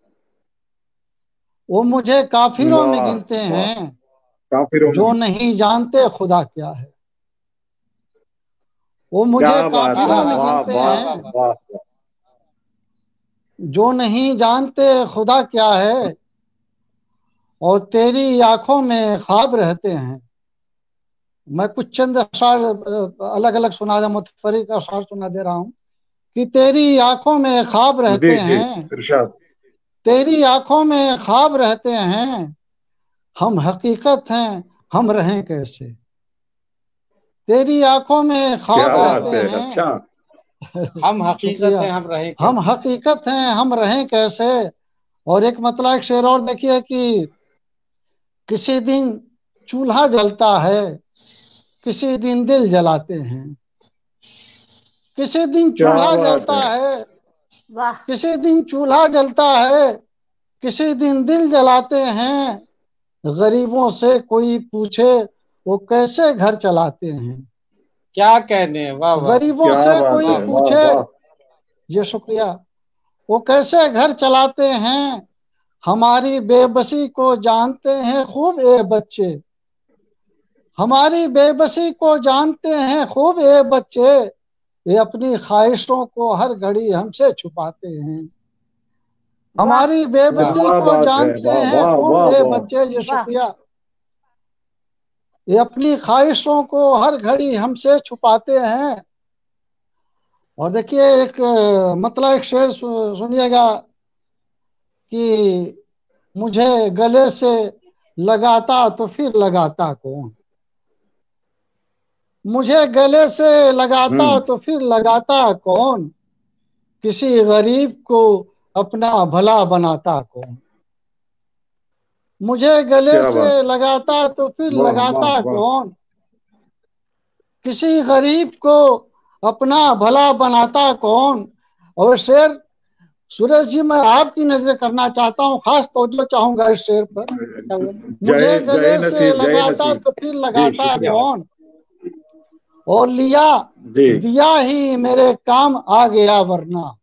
वो मुझे काफिरों में गिनते हैं, जो नहीं जानते खुदा क्या है। वो मुझे काफिरों में गिनते हैं, जो नहीं जानते खुदा क्या है, और तेरी आंखों में ख्वाब रहते हैं। मैं कुछ चंद अशार अलग अलग सुना दे, मुतफरिक अशार सुना दे रहा हूँ कि तेरी आंखों में ख्वाब रहते हैं, तेरी आंखों में ख्वाब रहते हैं, हम हकीकत हैं, हम रहें कैसे। तेरी आंखों में ख्वाब रहते हैं, अच्छा। हम हकीकत हैं, हम रहें कैसे। हम हकीकत हैं, हम रहें कैसे। और एक मतलब एक शेर और देखिए कि किसी दिन चूल्हा जलता है, किसी दिन दिल जलाते हैं। किसी दिन चूल्हा जलता है, किसी दिन चूल्हा जलता है, किसी दिन दिल जलाते हैं। गरीबों से कोई पूछे वो कैसे घर चलाते हैं। क्या कहने हैं, वाह वाह। गरीबों से कोई पूछे, ये शुक्रिया, वो कैसे घर चलाते हैं। हमारी बेबसी को जानते हैं खूब ये बच्चे, हमारी बेबसी को जानते हैं खूब ये बच्चे, ये अपनी ख्वाहिशों को हर घड़ी हमसे छुपाते हैं। हमारी बेबसी को जानते हैं खूब ये बच्चे, ये शुक्रिया, ये अपनी ख्वाहिशों को हर घड़ी हमसे छुपाते हैं। और देखिए एक मतलब एक शेर सुनिएगा कि मुझे गले से लगाता तो फिर लगाता कौन, मुझे गले से लगाता तो फिर लगाता कौन, किसी गरीब को अपना भला बनाता कौन, मुझे गले से लगाता तो फिर लगाता कौन, किसी गरीब को अपना भला बनाता कौन। और शेर सुरेश जी मैं आपकी नजर करना चाहता हूँ, खास तवज्जो चाहूंगा इस शेर पर। मुझे गले से लगाता तो फिर लगाता कौन, और लिया दिया ही मेरे काम आ गया वरना,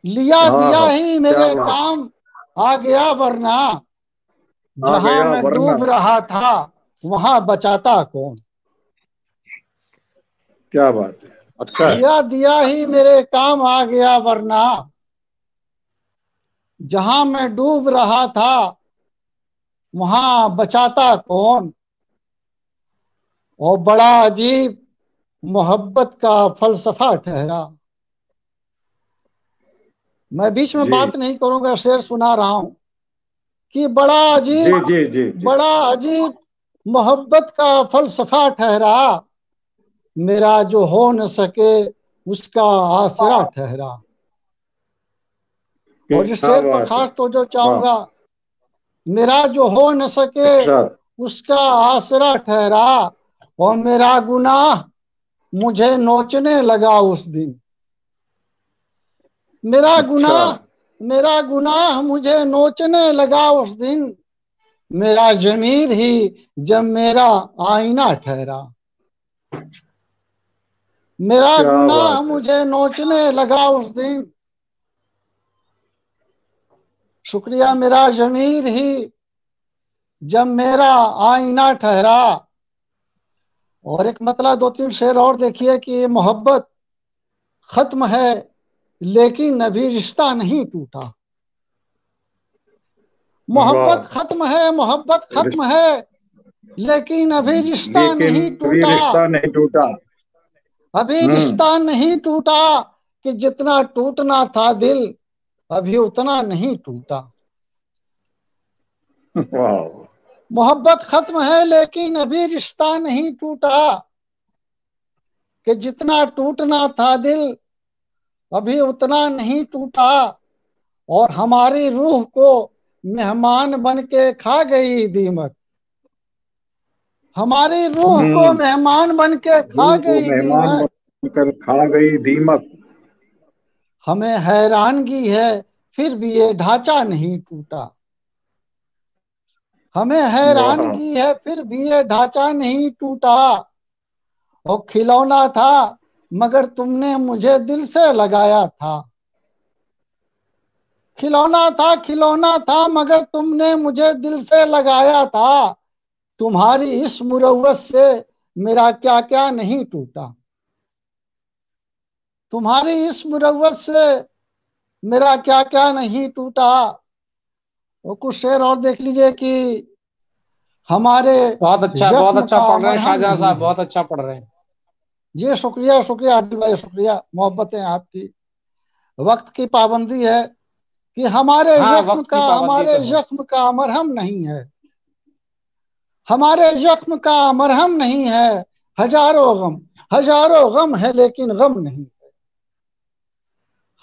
लिया दिया ही मेरे काम आ गया वरना, जहां मैं डूब रहा था वहां बचाता कौन। क्या बात है, अच्छा है। लिया दिया ही मेरे काम आ गया वरना, जहां मैं डूब रहा था वहां बचाता कौन। और बड़ा अजीब मोहब्बत का फलसफा ठहरा, मैं बीच में बात नहीं करूंगा, शेर सुना रहा हूं कि बड़ा अजीब मोहब्बत का फलसफा ठहरा, मेरा जो हो न सके उसका आसरा ठहरा। और इस शेर पर खास तो जो चाहूंगा, मेरा जो हो न सके उसका आसरा ठहरा, और मेरा गुनाह मुझे नोचने लगा उस दिन, मेरा गुनाह मुझे नोचने लगा उस दिन, मेरा जमीर ही जब मेरा आईना ठहरा, मेरा गुनाह मुझे नोचने लगा उस दिन, शुक्रिया, मेरा जमीर ही जब मेरा आईना ठहरा। और एक मतलब 2-3 शेर और देखिए कि मोहब्बत खत्म है लेकिन अभी रिश्ता नहीं टूटा, मोहब्बत खत्म है लेकिन अभी रिश्ता नहीं टूटा, अभी रिश्ता नहीं टूटा, कि जितना टूटना था दिल अभी उतना नहीं टूटा। मोहब्बत खत्म है लेकिन अभी रिश्ता नहीं टूटा, कि जितना टूटना था दिल अभी उतना नहीं टूटा, और हमारी रूह को मेहमान बन के खा गई दीमक, हमारी रूह को मेहमान बन के खा गई दीमक, हमें हैरानगी है फिर भी ये ढांचा नहीं टूटा, हमें हैरानगी है फिर भी ये ढांचा नहीं टूटा। और खिलौना था मगर तुमने मुझे दिल से लगाया था, खिलौना था मगर तुमने मुझे दिल से लगाया था, तुम्हारी इस मुरव्वत से मेरा क्या क्या नहीं टूटा, तुम्हारी इस मुरव्वत से मेरा क्या क्या नहीं टूटा। और कुछ शेर और देख लीजिए कि हमारे बहुत अच्छा पढ़ रहे हैं शाहजहां साहब, बहुत अच्छा पढ़ रहे हैं जी। शुक्रिया आदिल भाई, शुक्रिया, मोहब्बतें आपकी। वक्त की पाबंदी है कि हमारे जख्म का मरहम नहीं है, हमारे जख्म का मरहम नहीं है, हजारों गम है लेकिन गम नहीं है,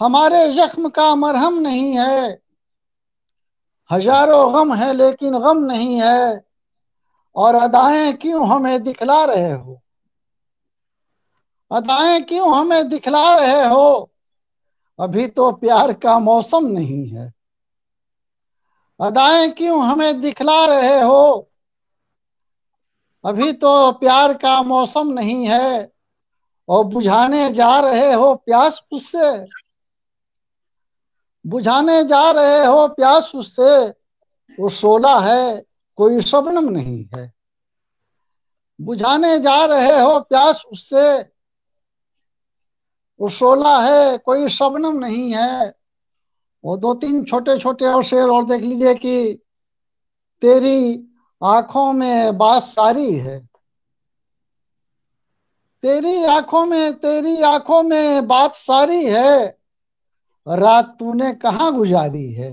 हमारे जख्म का मरहम नहीं है, हजारों गम है लेकिन गम नहीं है। और अदाएं क्यों हमें दिखला रहे हो, अदाएं क्यों हमें दिखला रहे हो, अभी तो प्यार का मौसम नहीं है, अदाएं क्यों हमें दिखला रहे हो, अभी तो प्यार का मौसम नहीं है। और बुझाने जा रहे हो प्यास उससे, बुझाने जा रहे हो प्यास उससे, वो शोला है कोई शबनम नहीं है, बुझाने जा रहे हो प्यास उससे, वो शोला है कोई शबनम नहीं है। और 2-3 छोटे छोटे और शेर और देख लीजिए कि तेरी आंखों में बात सारी है, तेरी आंखों में बात सारी है, रात तूने कहाँ गुजारी है,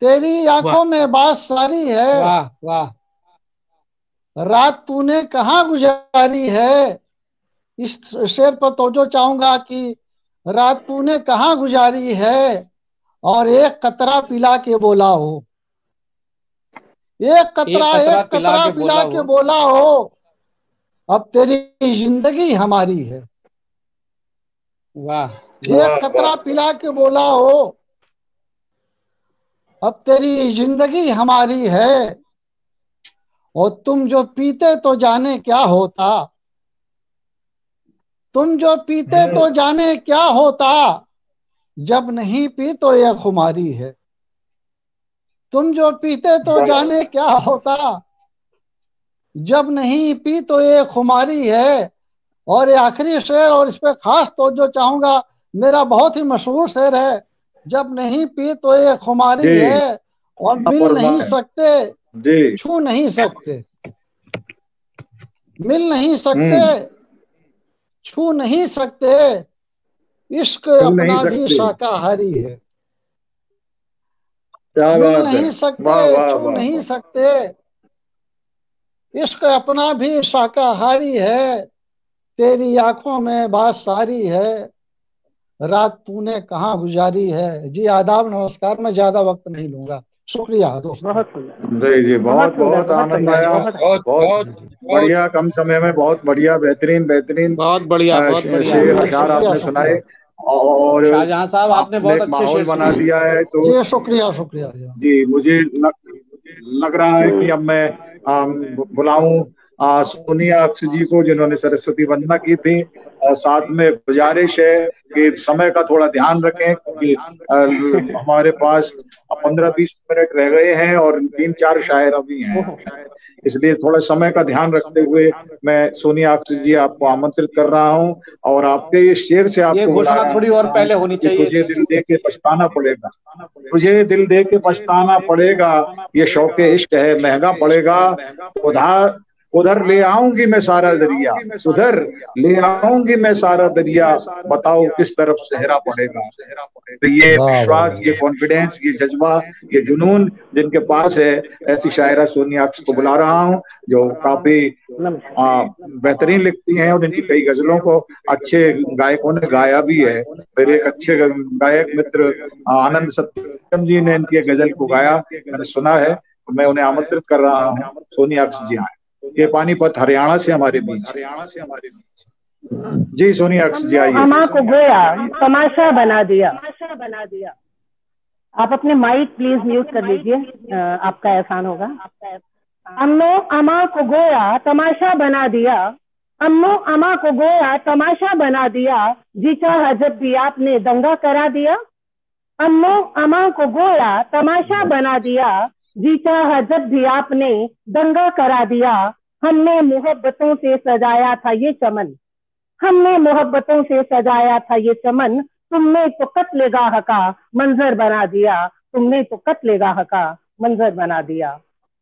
तेरी आंखों में बात सारी है। वाह वाह। रात तूने कहाँ गुजारी है, इस शेर पर तवज्जो चाहूंगा कि रात तूने कहाँ गुजारी है, और एक कतरा पिला के बोला हो, एक कतरा पिला के बोला हो, अब तेरी जिंदगी हमारी है। वाह। एक कतरा पिला के बोला हो, अब तेरी जिंदगी हमारी है। और तुम जो पीते तो जाने क्या होता, तुम जो पीते तो जाने क्या होता, जब नहीं पी तो ये खुमारी है। तुम जो पीते तो जाने क्या होता, जब नहीं पी तो ये खुमारी है। और ये आखिरी शेर, और इस पे खास तो जो चाहूंगा, मेरा बहुत ही मशहूर शेर है, जब नहीं पी तो ये खुमारी है, और मिल नहीं सकते छू नहीं सकते, मिल नहीं सकते छू नहीं सकते, इश्क अपना भी शाकाहारी है। मिल नहीं सकते छू नहीं सकते, इश्क अपना भी शाकाहारी है। तेरी आंखों में बात सारी है, रात तूने कहाँ गुजारी है। जी आदाब, नमस्कार। मैं ज्यादा वक्त नहीं लूंगा, शुक्रिया दोस्तों। जी बहुत बहुत आनंद आया, बहुत बढ़िया, कम समय में बहुत बढ़िया, बेहतरीन बहुत बढ़िया शेर अशार आपने सुनाए, और शाहजहां साहब आपने बहुत अच्छे शेर बना दिया है। तो जी शुक्रिया शुक्रिया जी। मुझे लग रहा है कि अब मैं बुलाऊं सोनिया अक्स जी को, जिन्होंने सरस्वती वंदना की थी, और साथ में गुजारिश है कि समय का थोड़ा ध्यान रखें, क्योंकि हमारे पास 15-20 मिनट रह गए हैं और 3-4 शायर अभी हैं, इसलिए थोड़ा समय का ध्यान रखते हुए मैं सोनिया अक्स जी आपको आमंत्रित कर रहा हूं, और आपके ये शेर से आपको घोषणा थोड़ी और पहले होनी चाहिए। तुझे दिल दे के पछताना पड़ेगा, तुझे दिल दे के पछताना पड़ेगा, ये शौके इश्क है महंगा पड़ेगा। उधर ले आऊंगी मैं सारा दरिया, उधर ले आऊंगी मैं सारा दरिया, बताओ किस तरफ सहरा पड़ेगा। तो ये विश्वास, ये कॉन्फिडेंस, ये जज्बा, ये जुनून जिनके पास है, ऐसी शायरा सोनिया अक्स को बुला रहा हूँ, जो काफी बेहतरीन लिखती हैं, और इनकी कई गजलों को अच्छे गायकों ने गाया भी है। मेरे एक अच्छे गायक मित्र आनंद सत्यम जी ने इनकी गजल को गाया, मैंने सुना है, तो मैं उन्हें आमंत्रित कर रहा हूँ, सोनिया अक्स जी आए। ये पानीपत हरियाणा से हमारे बीच। जी सोनिया अक्स जी आइए। अमा को गोया तमाशा बना दिया। आप अपने माइक प्लीज म्यूट कर लीजिए, आपका एहसान होगा। अम्मो अमा को गोया तमाशा बना दिया, अम्मो अमा को गोया तमाशा बना दिया, जी चाहा जब भी आपने दंगा करा दिया। अम्मो अमा को गोया तमाशा बना दिया, जी चाहा जब भी आपने दंगा करा दिया। हमने मोहब्बतों से सजाया था ये चमन, हमने मोहब्बतों से सजाया था ये चमन, तुमने तो कत्लेगाह का मंजर बना दिया, तुमने तो कत्लेगाह का मंजर बना दिया।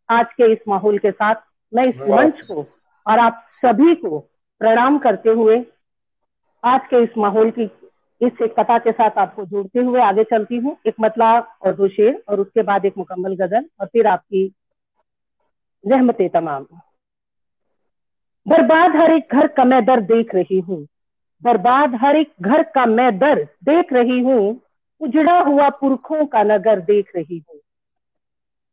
आज के इस माहौल के साथ मैं इस मंच को और आप सभी को प्रणाम करते हुए, आज के इस माहौल की इस एक कथा के साथ आपको जोड़ते हुए आगे चलती हूँ। एक मतला और 2 शेर, और उसके बाद एक मुकम्मल गजल, और फिर आपकी रहमतें तमाम। बर्बाद हर एक घर का मैं दर देख रही हूँ, बर्बाद हर एक घर का मैं दर देख रही हूँ, उजड़ा हुआ पुरखों का नगर देख रही हूँ।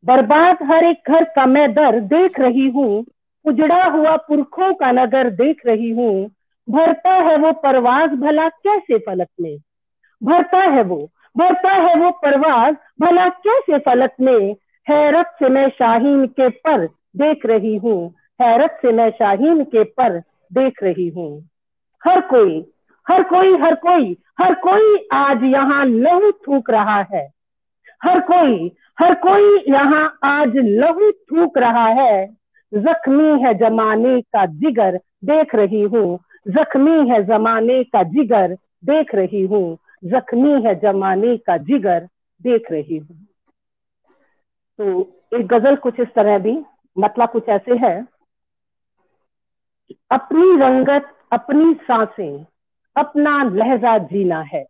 बर्बाद हर एक घर का मैं दर देख रही हूँ, उजड़ा हुआ पुरखों का नगर देख रही हूँ। भरता है वो परवाज भला कैसे फलक में, भरता है वो परवाज भला कैसे फलक में। हैरत से मैं शाहीन के पर देख रही हूँ, हैरत से मैं शाहीन के पर देख रही हूँ। हर कोई आज यहाँ लहू थूक रहा है, हर कोई यहाँ आज लहू थूक रहा है। जख्मी है जमाने का जिगर देख रही हूँ, जख्मी है जमाने का जिगर देख रही हूँ, जख्मी है जमाने का जिगर देख रही हूँ। तो एक गजल कुछ इस तरह भी, मतलब कुछ ऐसे है। अपनी रंगत अपनी सांसें अपना लहजा जीना है,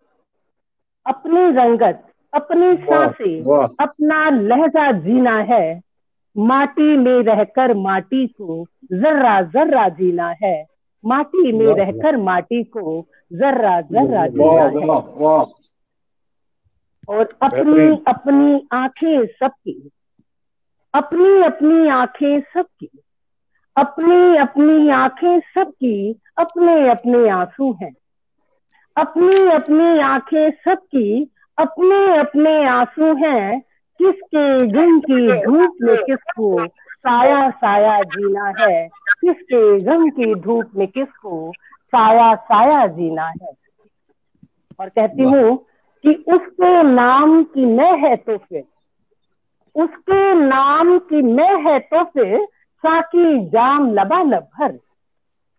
अपनी रंगत, अपनी सांसें, अपना लहजा जीना है। माटी में रहकर माटी को जर्रा जर्रा जीना है। माटी में रहकर माटी को जर्रा जर्रा जीना है। और अपनी अपनी आंखें सबकी, अपनी अपनी आंखें सबकी, अपनी अपनी आंखें सबकी, अपने अपने आंसू हैं। अपनी अपनी आंखें सबकी, अपने अपने आंसू हैं। किसके गम की धूप में किसको साया साया जीना है। किसके गम की धूप में किसको साया साया जीना है। और कहती हूँ कि उसके नाम की मैं है तो फिर, उसके नाम की मैं है तो फिर साकी जाम लबालब भर।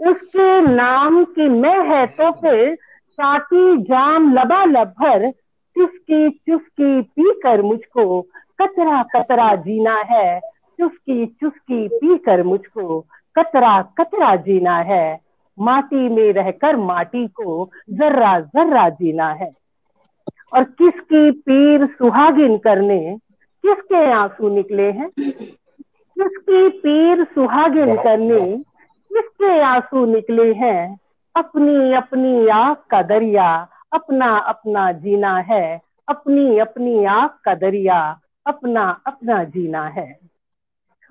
उसके नाम की मैं है तो फिर साकी जाम लबालब भर। चुस्की चुस्की पीकर मुझको कतरा कतरा जीना है। चुस्की चुस्की पीकर मुझको कतरा कतरा जीना है। माटी में रहकर माटी को जर्रा जर्रा जीना है। और किसकी पीर सुहागिन करने किसके आंसू निकले हैं। किसकी पीर सुहागिन करने किसके आंसू निकले हैं। अपनी अपनी आँख का दरिया अपना अपना जीना है। अपनी अपनी आँख का दरिया अपना अपना जीना है।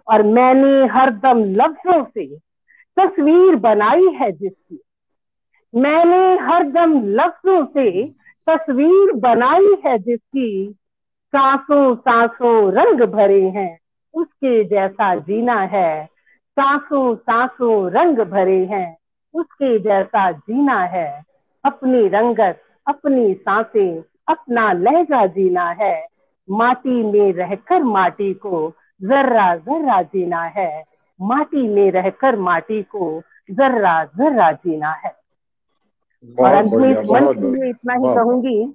और मैंने हरदम लफ्जों से तस्वीर बनाई है जिसकी, मैंने हरदम लफ्जों से तस्वीर बनाई है जिसकी। सांसों सांसों रंग भरे हैं उसके जैसा जीना है। सांसों सांसों रंग भरे हैं उसके जैसा जीना है। अपनी रंगत, अपनी सांसें, अपना लहजा जीना है। माटी में रहकर माटी को जर्रा जर्रा जीना है। माटी में रहकर माटी को जर्रा जर्रा जीना है। और अंत में इस मंच के लिए इतना ही कहूंगी,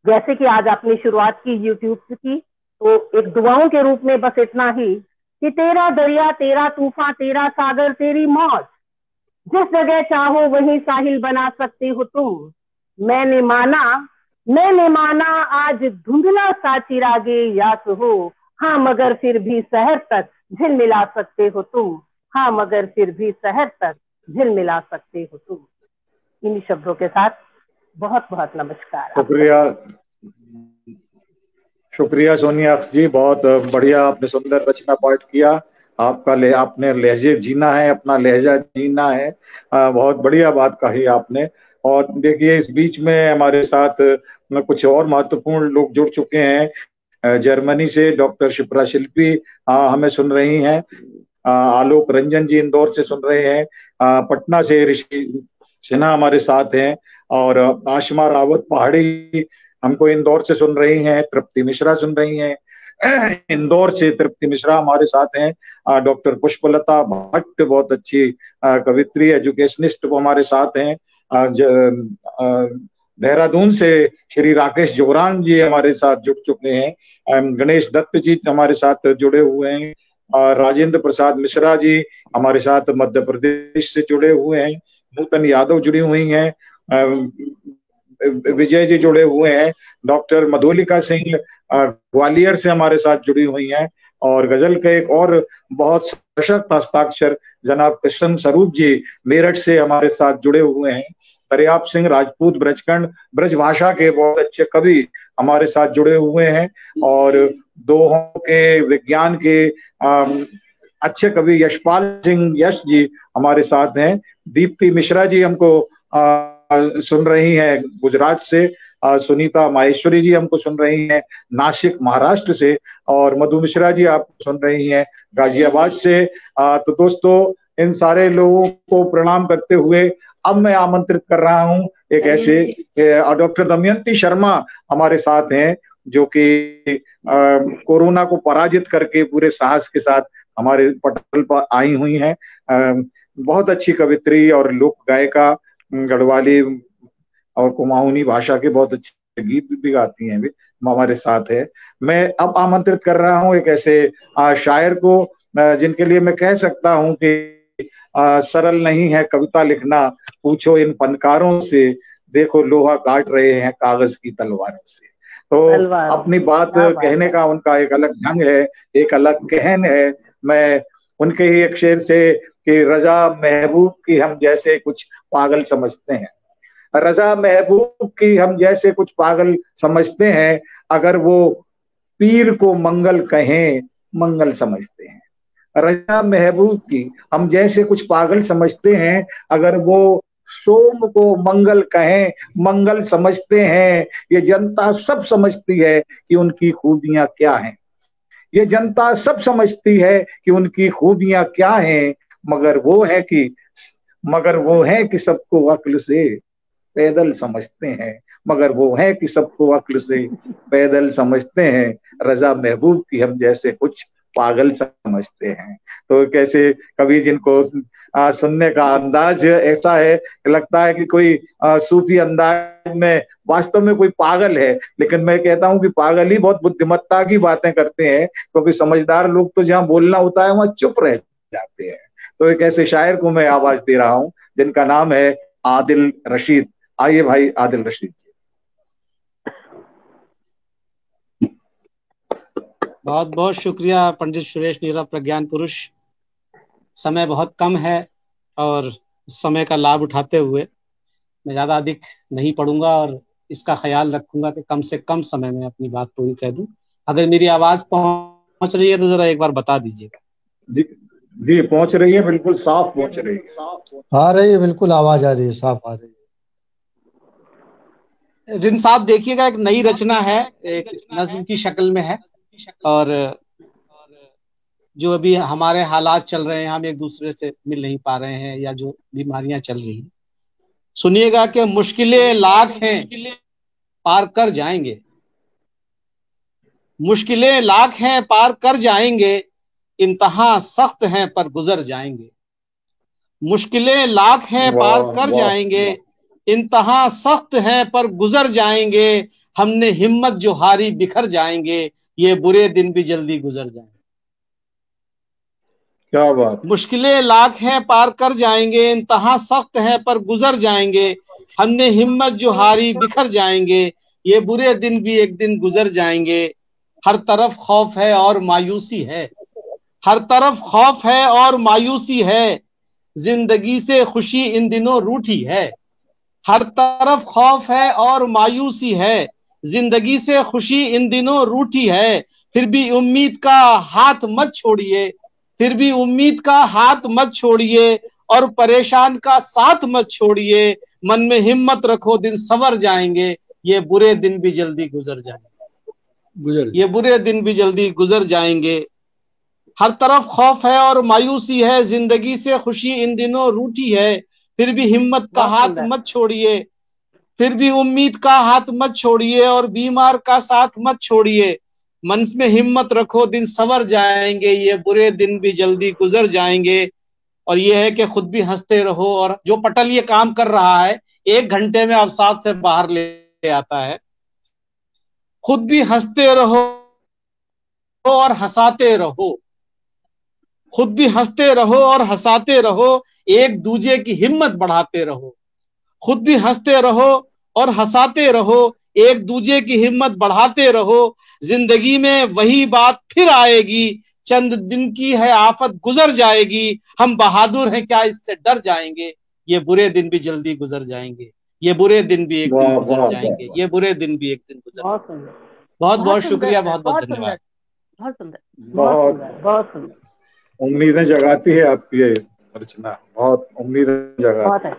जैसे कि आज आपने शुरुआत की यूट्यूब की, तो एक दुआओं के रूप में बस इतना ही कि तेरा दरिया, तेरा तूफान, तेरा सागर, तेरी मौत, जिस जगह चाहो वहीं साहिल बना सकते हो तुम। मैंने माना आज धुंधला सा चिरागे यास हो। हाँ मगर फिर भी शहर तक झिलमिला सकते हो तुम। हाँ मगर फिर भी शहर तक झिलमिला सकते हो तुम। इन्हीं शब्दों के साथ बहुत बहुत नमस्कार। शुक्रिया सोनिया जी, बहुत बढ़िया, आपने सुंदर रचना पाठ किया। आपने लहजे जीना है, अपना लहजा जीना है। बहुत बढ़िया बात कही आपने। और देखिए इस बीच में हमारे साथ कुछ और महत्वपूर्ण लोग जुड़ चुके हैं। जर्मनी से डॉक्टर शिप्रा शिल्पी हमें सुन रही हैं। आलोक रंजन जी इंदौर से सुन रहे हैं। पटना से ऋषि सिन्हा हमारे साथ हैं। और आशमा रावत पहाड़ी हमको इंदौर से सुन रही हैं। तृप्ति मिश्रा सुन रही हैं इंदौर से। तृप्ति मिश्रा हमारे साथ हैं। डॉक्टर पुष्पलता भट्ट बहुत अच्छी कवित्री, एजुकेशनिस्ट, वो हमारे साथ हैं। देहरादून से श्री राकेश जोरान जी हमारे साथ जुड़ चुके हैं। गणेश दत्त जी हमारे साथ जुड़े हुए हैं। राजेंद्र प्रसाद मिश्रा जी हमारे साथ मध्य प्रदेश से जुड़े हुए हैं। नूतन यादव जुड़ी हुई हैं। विजय जी जुड़े हुए हैं। डॉक्टर मधुलिका सिंह ग्वालियर से हमारे साथ जुड़ी हुई हैं। और गजल के एक और बहुत सशक्त हस्ताक्षर जनाब कृष्ण स्वरूप जी मेरठ से हमारे साथ जुड़े हुए हैं। दरियाप सिंह राजपूत ब्रजखंड ब्रज भाषा के बहुत अच्छे कवि हमारे साथ जुड़े हुए हैं। और दोहों के विज्ञान के अच्छे कवि यशपाल सिंह यश जी हमारे साथ हैं। दीप्ति मिश्रा जी हमको सुन रही हैं गुजरात से। सुनीता माहेश्वरी जी हमको सुन रही हैं नासिक महाराष्ट्र से। और मधु मिश्रा जी आप सुन रही हैं गाजियाबाद से। तो दोस्तों इन सारे लोगों को प्रणाम करते हुए अब मैं आमंत्रित कर रहा हूं एक ऐसे डॉक्टर दमयंती शर्मा हमारे साथ हैं, जो कि कोरोना को पराजित करके पूरे साहस के साथ हमारे पटल पर आई हुई हैं। बहुत अच्छी कवित्री और लोक गायिका, गढ़वाली और कुमाऊनी भाषा के बहुत अच्छे गीत भी गाती हैं, भी हमारे साथ है। मैं अब आमंत्रित कर रहा हूं एक ऐसे शायर को जिनके लिए मैं कह सकता हूं कि सरल नहीं है कविता लिखना, पूछो इन फनकारों से। देखो लोहा काट रहे हैं कागज की तलवारों से। तो अपनी बात कहने का उनका एक अलग ढंग है, एक अलग कहन है। मैं उनके ही एक शेर से कि रजा महबूब की हम जैसे कुछ पागल समझते हैं, रजा महबूब की हम जैसे कुछ पागल समझते हैं, अगर वो पीर को मंगल कहें मंगल समझते हैं। रजा महबूब की हम जैसे कुछ पागल समझते हैं, अगर वो सोम को मंगल कहें मंगल समझते हैं। ये जनता सब समझती है कि उनकी खूबियां क्या हैं, ये जनता सब समझती है कि उनकी खूबियां क्या हैं, मगर वो है कि सबको अक्ल से पैदल समझते हैं, मगर वो है कि सबको अक्ल से पैदल समझते हैं। रजा महबूब की हम जैसे कुछ पागल समझते हैं। तो कैसे कभी जिनको सुनने का अंदाज ऐसा है, लगता है कि कोई सूफी अंदाज में वास्तव में कोई पागल है, लेकिन मैं कहता हूं कि पागल ही बहुत बुद्धिमत्ता की बातें करते हैं, क्योंकि समझदार लोग तो जहां बोलना होता है वहां चुप रह जाते हैं। तो एक ऐसे शायर को मैं आवाज दे रहा हूं जिनका नाम है आदिल रशीद। आइए भाई आदिल रशीद। बहुत बहुत शुक्रिया पंडित सुरेश नीरव, प्रज्ञान पुरुष। समय बहुत कम है और समय का लाभ उठाते हुए मैं ज़्यादा अधिक नहीं पढ़ूंगा और इसका ख्याल रखूंगा कि कम से कम समय में अपनी बात पूरी कह दूं। अगर मेरी आवाज़ पहुंच रही है तो ज़रा एक बार बता दीजिएगा। जी जी पहुंच रही है, बिल्कुल साफ पहुंच रही है। आ रही है, बिल्कुल आवाज आ रही है, साफ आ रही है। रिन साहब देखिएगा, एक नई रचना है, एक नज्म की शक्ल में है, और जो अभी हमारे हालात चल रहे हैं, हम एक दूसरे से मिल नहीं पा रहे हैं या जो बीमारियां चल रही हैं, सुनिएगा कि मुश्किलें लाख हैं पार कर जाएंगे, मुश्किलें लाख हैं पार कर जाएंगे, इम्तिहान सख्त हैं पर गुजर जाएंगे। मुश्किलें लाख हैं पार कर जाएंगे, इम्तिहान सख्त हैं पर गुजर जाएंगे। हमने हिम्मत जो हारी बिखर जाएंगे, ये बुरे दिन भी जल्दी गुजर जाएंगे। क्या बात। मुश्किलें लाख हैं पार कर जाएंगे, इम्तिहान सख्त है पर गुजर जाएंगे। हमने हिम्मत जो हारी बिखर जाएंगे, ये बुरे दिन भी एक दिन गुजर जाएंगे। हर तरफ खौफ है और मायूसी है, हर तरफ खौफ है और मायूसी है, जिंदगी से खुशी इन दिनों रूठी है। हर तरफ खौफ है और मायूसी है, जिंदगी से खुशी इन दिनों रूठी है। फिर भी उम्मीद का हाथ मत छोड़िए, फिर भी उम्मीद का हाथ मत छोड़िए, और परेशान का साथ मत छोड़िए। मन में हिम्मत रखो, दिन संवर जाएंगे, ये बुरे दिन भी जल्दी गुजर जाएंगे, ये बुरे दिन भी जल्दी गुजर जाएंगे। हर तरफ खौफ है और मायूसी है, जिंदगी से खुशी इन दिनों रूठी है। फिर भी हिम्मत का हाथ मत छोड़िए, फिर भी उम्मीद का हाथ मत छोड़िए, और बीमार का साथ मत छोड़िए। मन में हिम्मत रखो, दिन संवर जाएंगे, ये बुरे दिन भी जल्दी गुजर जाएंगे। और ये है कि खुद भी हंसते रहो, और जो पटल ये काम कर रहा है 1 घंटे में अवसाद से बाहर ले आता है। खुद भी हंसते रहो और हंसाते रहो, खुद भी हंसते रहो और हंसाते रहो, एक दूजे की हिम्मत बढ़ाते रहो। खुद भी हंसते रहो और हंसाते रहो, एक दूजे की हिम्मत बढ़ाते रहो। जिंदगी में वही बात फिर आएगी, चंद दिन की है आफत गुजर जाएगी। हम बहादुर हैं क्या इससे डर जाएंगे, ये बुरे दिन भी जल्दी गुजर जाएंगे, ये बुरे दिन भी एक दिन गुजर जाएंगे, ये बुरे दिन भी एक दिन गुजर जाएंगे। बहुत बहुत शुक्रिया, बहुत बहुत धन्यवाद। बहुत सुंदर, बहुत सुंदर, उम्मीदें जगाती है आपकी ये रचना, बहुत उम्मीदें जगाती है।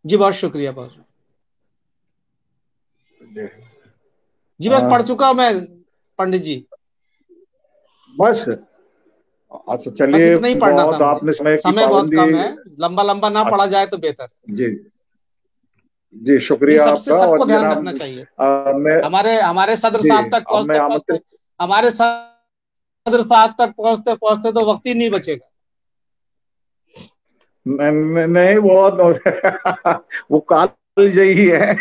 जी बहुत शुक्रिया, बहुत जी। बस पढ़ चुका मैं पंडित जी, बस। अच्छा चलिए, इतना ही पढ़ना बहुत था, आपने समय बहुत कम है, लंबा लंबा ना पढ़ा जाए तो बेहतर। जी जी शुक्रिया सबसे आपका। सबको और ध्यान रखना चाहिए। हमारे सदर साहब तक पहुंचते हमारे सदर साहब तक पहुंचते पहुंचते तो वक्त ही नहीं बचेगा। नहीं बहुत वो काल जयी है।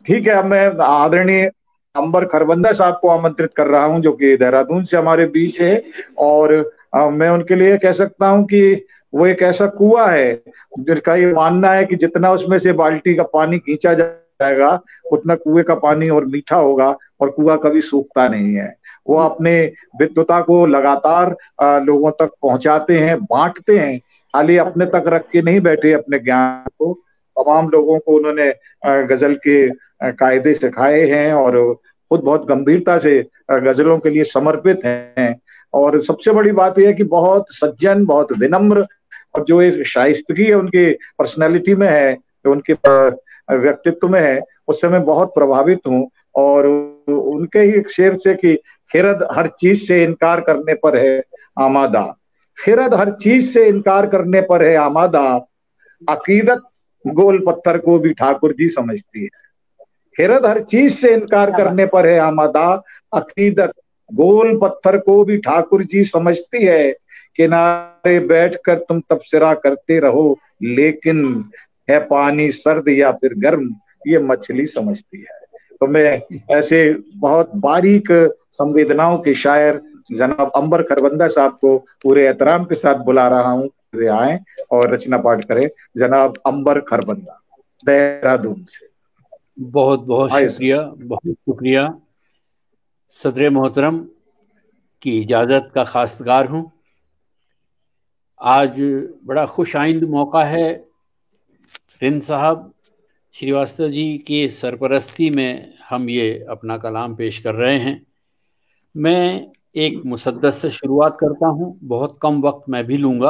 ठीक है, अब मैं आदरणीय अंबर खरबंदा साहब को आमंत्रित कर रहा हूं, जो कि देहरादून से हमारे बीच है, और मैं उनके लिए कह सकता हूं कि वो एक ऐसा कुआं है जिनका ये मानना है कि जितना उसमें से बाल्टी का पानी खींचा जाएगा उतना कुएं का पानी और मीठा होगा और कुआं कभी सूखता नहीं है। वो अपने विद्वता को लगातार लोगों तक पहुंचाते हैं, बांटते हैं, खाली अपने तक रख के नहीं बैठे अपने ज्ञान को। तमाम लोगों को उन्होंने गजल के कायदे सिखाए हैं और खुद बहुत गंभीरता से गजलों के लिए समर्पित हैं। और सबसे बड़ी बात यह है कि बहुत सज्जन, बहुत विनम्र, और जो एक शाइस्तगी है उनकी पर्सनैलिटी में है, जो उनके व्यक्तित्व में है, उससे मैं बहुत प्रभावित हूँ। और उनके ही एक शेर से कि खिरद हर चीज से इनकार करने पर है आमादा, खिरद हर चीज से इनकार करने पर है आमादा, अकीदत गोल पत्थर को भी ठाकुर जी समझती है। खिरद हर चीज से इनकार करने पर है आमादा, अकीदत गोल पत्थर को भी ठाकुर जी समझती है। किनारे बैठकर तुम तबसरा करते रहो, लेकिन है पानी सर्द या फिर गर्म ये मछली समझती है। तो मैं ऐसे बहुत बारीक संवेदनाओं के शायर जनाब अंबर खरबंदा साहब को पूरे एहतराम के साथ बुला रहा हूँ, वे आए और रचना पाठ करें। जनाब अंबर खरबंदा, देहरादून से। बहुत बहुत शुक्रिया, बहुत शुक्रिया। सदर मोहतरम की इजाज़त का खासगार हूँ। आज बड़ा खुश आइंद मौका है, रिंद साहब श्रीवास्तव जी की सरपरस्ती में हम ये अपना कलाम पेश कर रहे हैं। मैं एक मुसद्दस से शुरुआत करता हूँ, बहुत कम वक्त मैं भी लूँगा।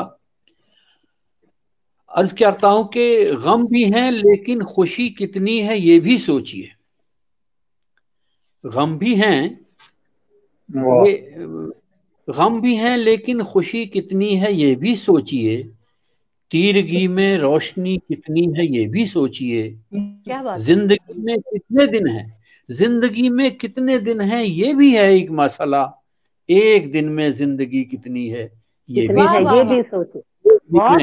अर्ज करता हूँ कि गम भी हैं लेकिन खुशी कितनी है ये भी सोचिए। गम भी हैं, ये गम भी हैं लेकिन खुशी कितनी है ये भी सोचिए। तीरगी में रोशनी कितनी है ये भी सोचिए। जिंदगी में कितने दिन हैं, जिंदगी में कितने दिन हैं ये भी है एक मसला। एक दिन में जिंदगी कितनी है ये भी सोचिए। वाह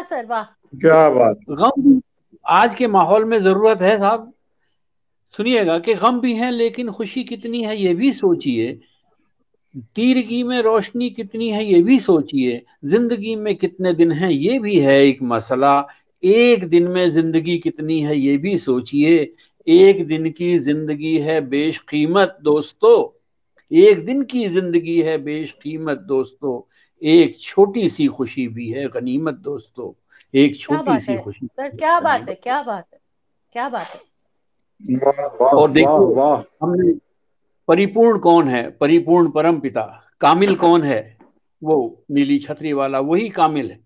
सर वाह, क्या बात। गम आज के माहौल में जरूरत है साहब, सुनिएगा कि गम भी है लेकिन खुशी कितनी है ये भी सोचिए। तीरगी में रोशनी कितनी है ये भी सोचिए। जिंदगी में कितने दिन हैं ये भी है एक मसला। एक दिन में जिंदगी कितनी है ये भी सोचिए। एक दिन की जिंदगी है बेशकीमत दोस्तों, एक दिन की जिंदगी है बेशकीमत दोस्तों। एक छोटी सी खुशी भी है गनीमत दोस्तों, एक छोटी सी खुशी। सर क्या बात है, क्या बात है, क्या बात है। और देखो हमने परिपूर्ण कौन है, परिपूर्ण परम पिता। कामिल कौन है, वो नीली छतरी वाला वही कामिल है।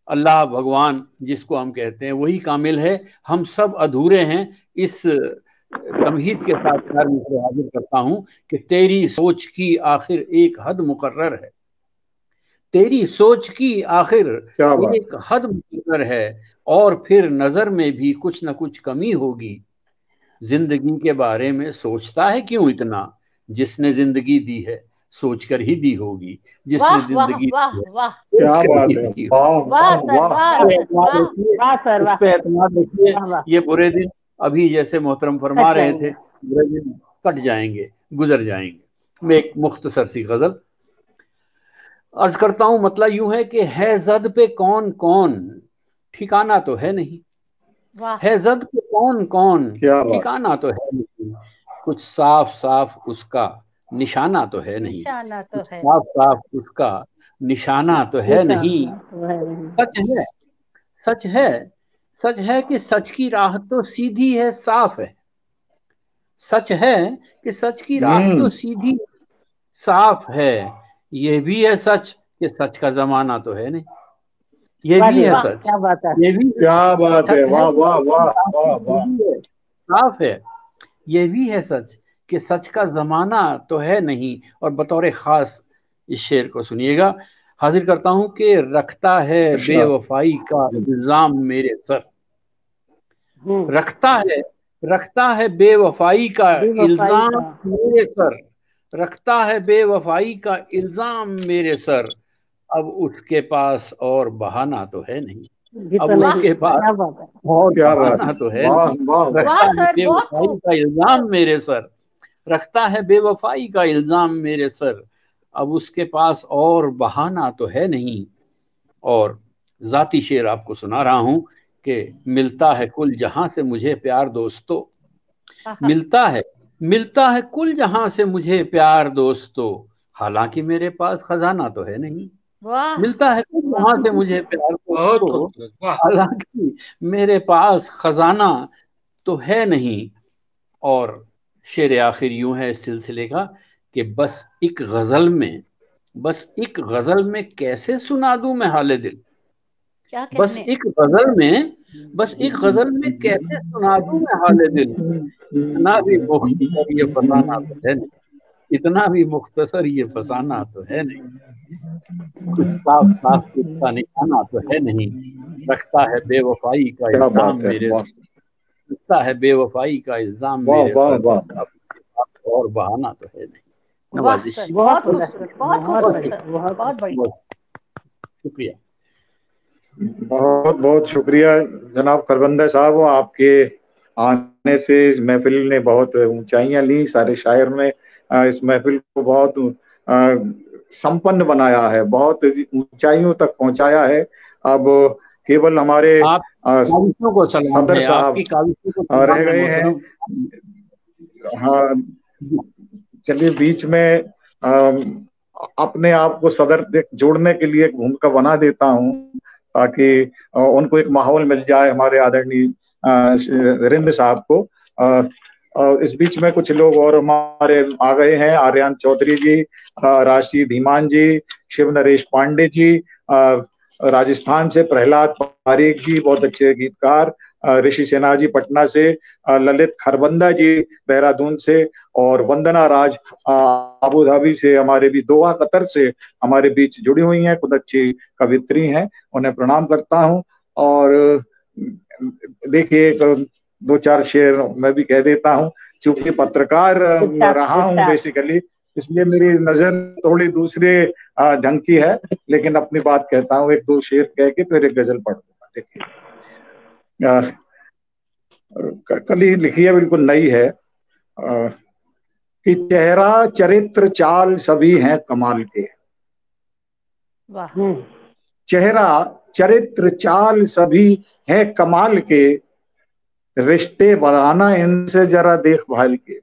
अल्लाह भगवान जिसको हम कहते हैं वही कामिल है। हम सब अधूरे हैं। इस तमहीद के साथ मैं हाजिर करता हूं कि तेरी सोच की आखिर एक हद मुकर्रर है। तेरी सोच की आखिर एक हद मुकर्रर है, और फिर नजर में भी कुछ न कुछ कमी होगी। जिंदगी के बारे में सोचता है क्यों इतना, जिसने जिंदगी दी है सोच कर ही दी होगी। जिसने जिंदगी उस पे एतमाद रखिए। ये बुरे दिन अभी जैसे मोहतरम फरमा रहे थे, बुरे दिन कट जाएंगे, गुजर जाएंगे। मैं एक मुख्तसर सी गजल अर्ज करता हूं। मतलब यूं है कि है जद पे कौन कौन ठिकाना तो है नहीं, है जद पे कौन कौन ठिकाना तो है नहीं। कुछ साफ साफ उसका निशाना तो है नहीं, साफ साफ उसका निशाना तो है नहीं। सच है, सच है, सच है कि सच की राह तो सीधी है, साफ है। सच है कि सच की राह तो सीधी साफ है। ये भी है सच कि सच का जमाना तो है नहीं। ये भी है सच, क्या बात है, ये भी क्या बात है। वाह वाह वाह वाह, साफ है। ये भी है सच कि सच का जमाना तो है नहीं। और बतौर खास इस शेर को सुनिएगा, हाजिर करता हूं कि रखता है बेवफाई का इल्जाम मेरे सर। रखता है बेवफाई का इल्जाम मेरे सर। रखता है बेवफाई का इल्जाम मेरे सर। अब उसके पास और बहाना तो है नहीं, अब उसके पास और बहाना तो है नहीं। रखता है बेवफाई का इल्जाम मेरे सर, रखता है बेवफाई का इल्जाम मेरे सर। अब उसके पास और बहाना तो है नहीं। और जाती शेर आपको सुना रहा हूं कि मिलता है कुल जहां से मुझे प्यार दोस्तों, मिलता है कुल जहां से मुझे प्यार दोस्तों, हालांकि मेरे पास खजाना तो है नहीं। मिलता है कुल जहां से मुझे प्यार दोस्तों, हालांकि मेरे पास खजाना तो है नहीं। और शेर आखिर यूं है इस सिलसिले का कि बस एक गजल में कैसे सुना दूं मैं हाले दिल, बस एक गजल में कैसे सुना दूं मैं हाले दिल, इतना भी मुख्तसर ये फसाना तो है नहीं, इतना भी मुख्तसर ये फसाना तो है नहीं, कुछ साफ साफ इसका निशाना तो है नहीं, रखता है बेवफाई का इल्जाम मेरे, रखता है बेवफाई का इल्जाम मेरे सर, और बहाना तो है नहीं। नवाजिश। बहुत शुक्रिया। बहुत बहुत शुक्रिया जनाब खरबंदा साहब, आपके आने से इस महफिल ने बहुत ऊंचाइयां ली। सारे शायर ने इस महफिल को बहुत संपन्न बनाया है, बहुत ऊंचाइयों तक पहुंचाया है। अब केवल हमारे सदर साहब रह गए हैं। हाँ, चलिए बीच में अपने आप को सदर जोड़ने के लिए एक भूमिका बना देता हूँ ताकि उनको एक माहौल मिल जाए, हमारे आदरणीय रिंद साहब को। इस बीच में कुछ लोग और हमारे आ गए हैं, आर्यन चौधरी जी, राशिद धीमान जी, शिव नरेश पांडे जी, राजस्थान से प्रहलाद पारीक जी, बहुत अच्छे गीतकार, ऋषि सिन्हा जी पटना से, ललित खरबंदा जी देहरादून से, और वंदना राज अबू धाबी से, हमारे भी दोहा कतर से हमारे बीच जुड़ी हुई हैं, खुद अच्छी कवित्री हैं, उन्हें प्रणाम करता हूं। और देखिए दो चार शेर मैं भी कह देता हूं, चूंकि पत्रकार रहा हूं बेसिकली, इसलिए मेरी नजर थोड़ी दूसरे ढंग की है, लेकिन अपनी बात कहता हूं, एक दो शेर कह के फिर एक गजल पढ़ दूंगा। देखिए कल ही लिखी है, बिल्कुल नई है, कि चेहरा चरित्र चाल सभी हैं कमाल के, चेहरा चरित्र चाल सभी है कमाल के, रिश्ते बनाना इनसे जरा देखभाल के।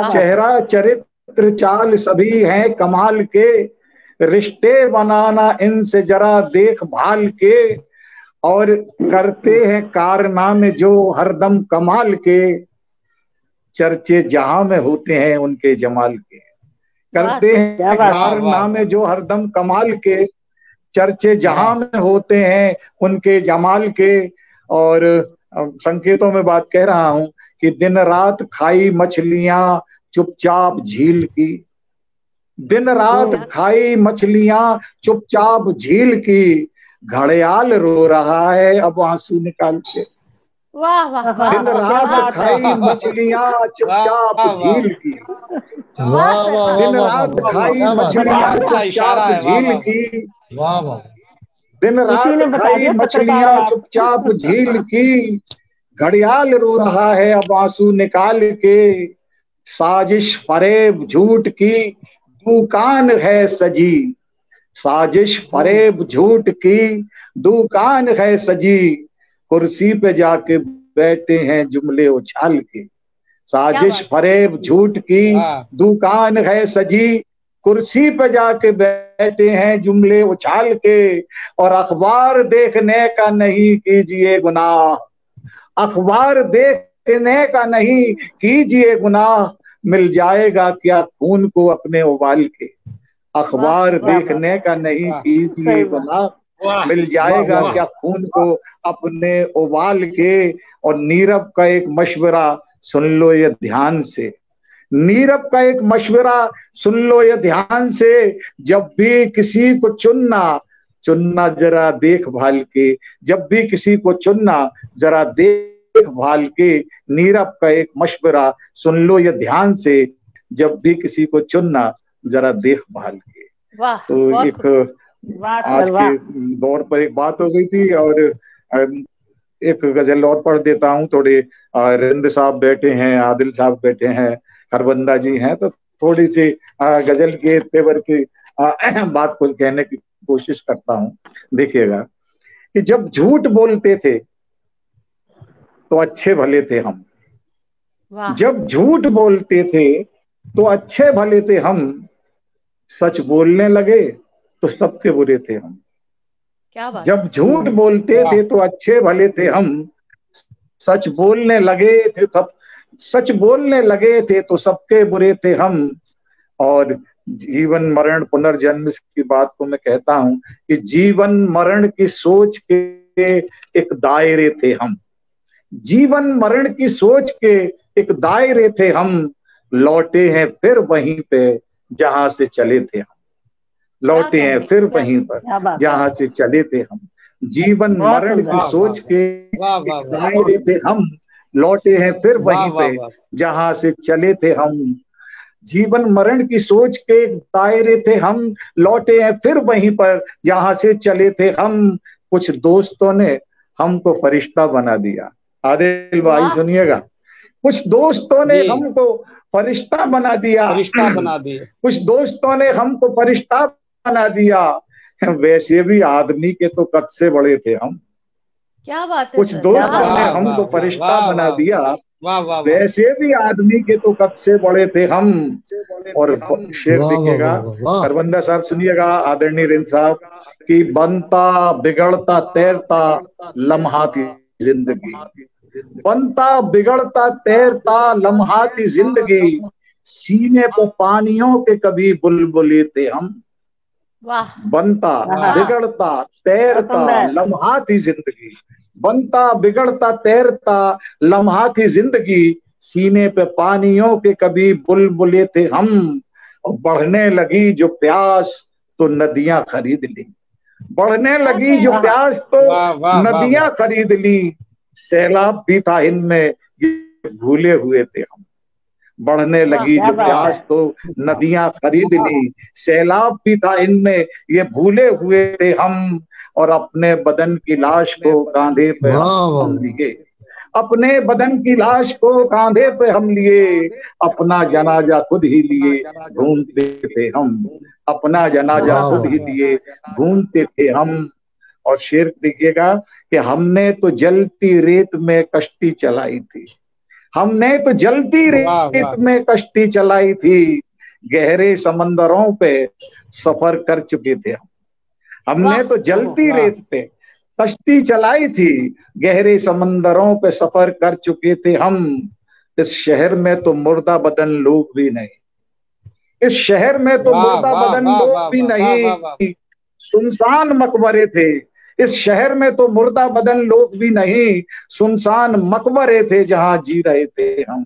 चेहरा चरित्र चाल सभी हैं कमाल के, रिश्ते बनाना इनसे जरा देखभाल के, और करते हैं कारनामे जो हरदम कमाल के, चर्चे जहां में होते हैं उनके जमाल के। करते हैं कारनामे जो हरदम कमाल के, चर्चे जहां में होते हैं उनके जमाल के। और संकेतों में बात कह रहा हूं कि दिन रात खाई मछलियां चुपचाप झील की, दिन रात खाई मछलियां चुपचाप झील की, घड़ियाल रो रहा है अब आंसू निकाल के। दिन रात खाई मछलियां चुपचाप झील की, दिन रात खाई मछलियां चुपचाप झील की, दिन रात खाई मछलियां चुपचाप झील की, घड़ियाल रो रहा है अब आंसू निकाल के। साजिश फरेब झूठ की दुकान है सजी, साजिश फरेब झूठ की दुकान है सजी, कुर्सी पे जाके बैठे हैं जुमले उछाल के। साजिश फरेब झूठ की दुकान है सजी, कुर्सी पे जाके बैठे हैं जुमले उछाल के। और अखबार देखने का नहीं कीजिए गुनाह, अखबार देखने का नहीं कीजिए गुनाह, मिल जाएगा क्या खून को अपने उबाल के। अखबार देखने का नहीं कीजिए गुनाह, मिल जाएगा क्या खून को अपने उबाल के। और नीरव का एक मशवरा सुन लो ये ध्यान से, नीरव का एक मशवरा सुन लो ये ध्यान से, जब भी किसी को चुनना चुनना जरा देखभाल के, जब भी किसी को चुनना जरा देखभाल के। नीरव का एक मशवरा सुन लो ये ध्यान से, जब भी किसी को चुनना जरा देखभाल के। तो एक आज के दौर पर एक बात हो गई थी, और एक गजल और पढ़ देता हूँ। थोड़े रिंद साहब बैठे हैं, आदिल साहब बैठे हैं, खरबंदा जी हैं, तो थोड़ी सी गजल के तेवर की बात को कहने की कोशिश करता हूँ। देखिएगा कि जब झूठ बोलते थे तो अच्छे भले थे हम, जब झूठ बोलते थे तो अच्छे भले थे हम, सच बोलने लगे तो सबके बुरे थे हम। क्या बात। जब झूठ बोलते थे तो अच्छे भले थे हम, सच बोलने लगे थे तब सच बोलने लगे थे तो सबके बुरे थे हम। और जीवन मरण पुनर्जन्म की बात को मैं कहता हूं कि जीवन मरण की सोच के एक दायरे थे हम, जीवन मरण की सोच के एक दायरे थे हम, लौटे हैं फिर वहीं पे जहां से चले थे हम, लौटे हैं फिर वहीं पर जहां से चले थे हम। जीवन मरण की सोच के एक दायरे थे हम, लौटे हैं फिर वहीं पे जहां से चले थे हम। जीवन मरण की सोच के दायरे थे हम, लौटे हैं फिर वहीं पर जहां से चले थे हम। कुछ दोस्तों ने हमको फरिश्ता बना दिया। आदिल भाई सुनिएगा, कुछ दोस्तों ने हमको फरिश्ता बना दिया, फरिश्ता बना दिया, कुछ दोस्तों ने हमको फरिश्ता बना दिया। वैसे भी आदमी के तो कद से बड़े थे हम। क्या बात है। कुछ दोस्तों ने हमको फरिश्ता बना दिया, वैसे भी आदमी के तो कद से बड़े थे हम। और शेर देखिएगा, करबंदा साहब सुनिएगा, आदरणीय रिंद साहब, कि बनता बिगड़ता तैरता लम्हा थी जिंदगी, बनता बिगड़ता तैरता लम्हा थी जिंदगी, सीने पे पानियों के कभी बुलबुले थे हम। बनता बिगड़ता तैरता लम्हा थी जिंदगी, बनता बिगड़ता तैरता लम्हा थी जिंदगी, सीने पे पानियों के कभी बुलबुले थे हम। और बढ़ने लगी जो प्यास तो नदियां खरीद ली, बढ़ने लगी जो प्यास तो नदियां खरीद ली, सैलाब भी था इनमें ये भूले हुए थे हम। बढ़ने लगी जो प्यास तो नदियां खरीद ली, सैलाब भी था इनमें ये भूले हुए थे हम। और अपने बदन की लाश को कांधे पे हम लिए, अपने बदन की लाश को कांधे पे हम लिए, अपना जनाजा खुद ही लिए घूमते थे हम, अपना जनाजा खुद ही लिए घूमते थे हम। और शेर देखिएगा कि हमने तो जलती रेत में कश्ती चलाई थी, हमने तो जलती रेत में कश्ती चलाई थी, गहरे समंदरों पे सफर कर चुके थे हम। हमने तो जलती रेत पे कश्ती चलाई थी, गहरे समंदरों पे सफर कर चुके थे हम। इस शहर में तो मुर्दा बदन लोग भी नहीं, इस शहर में तो मुर्दा बदन लोग भी नहीं, सुनसान मकबरे थे। इस शहर में तो मुर्दा बदन लोग भी नहीं, सुनसान मकबरे थे जहां जी रहे थे हम,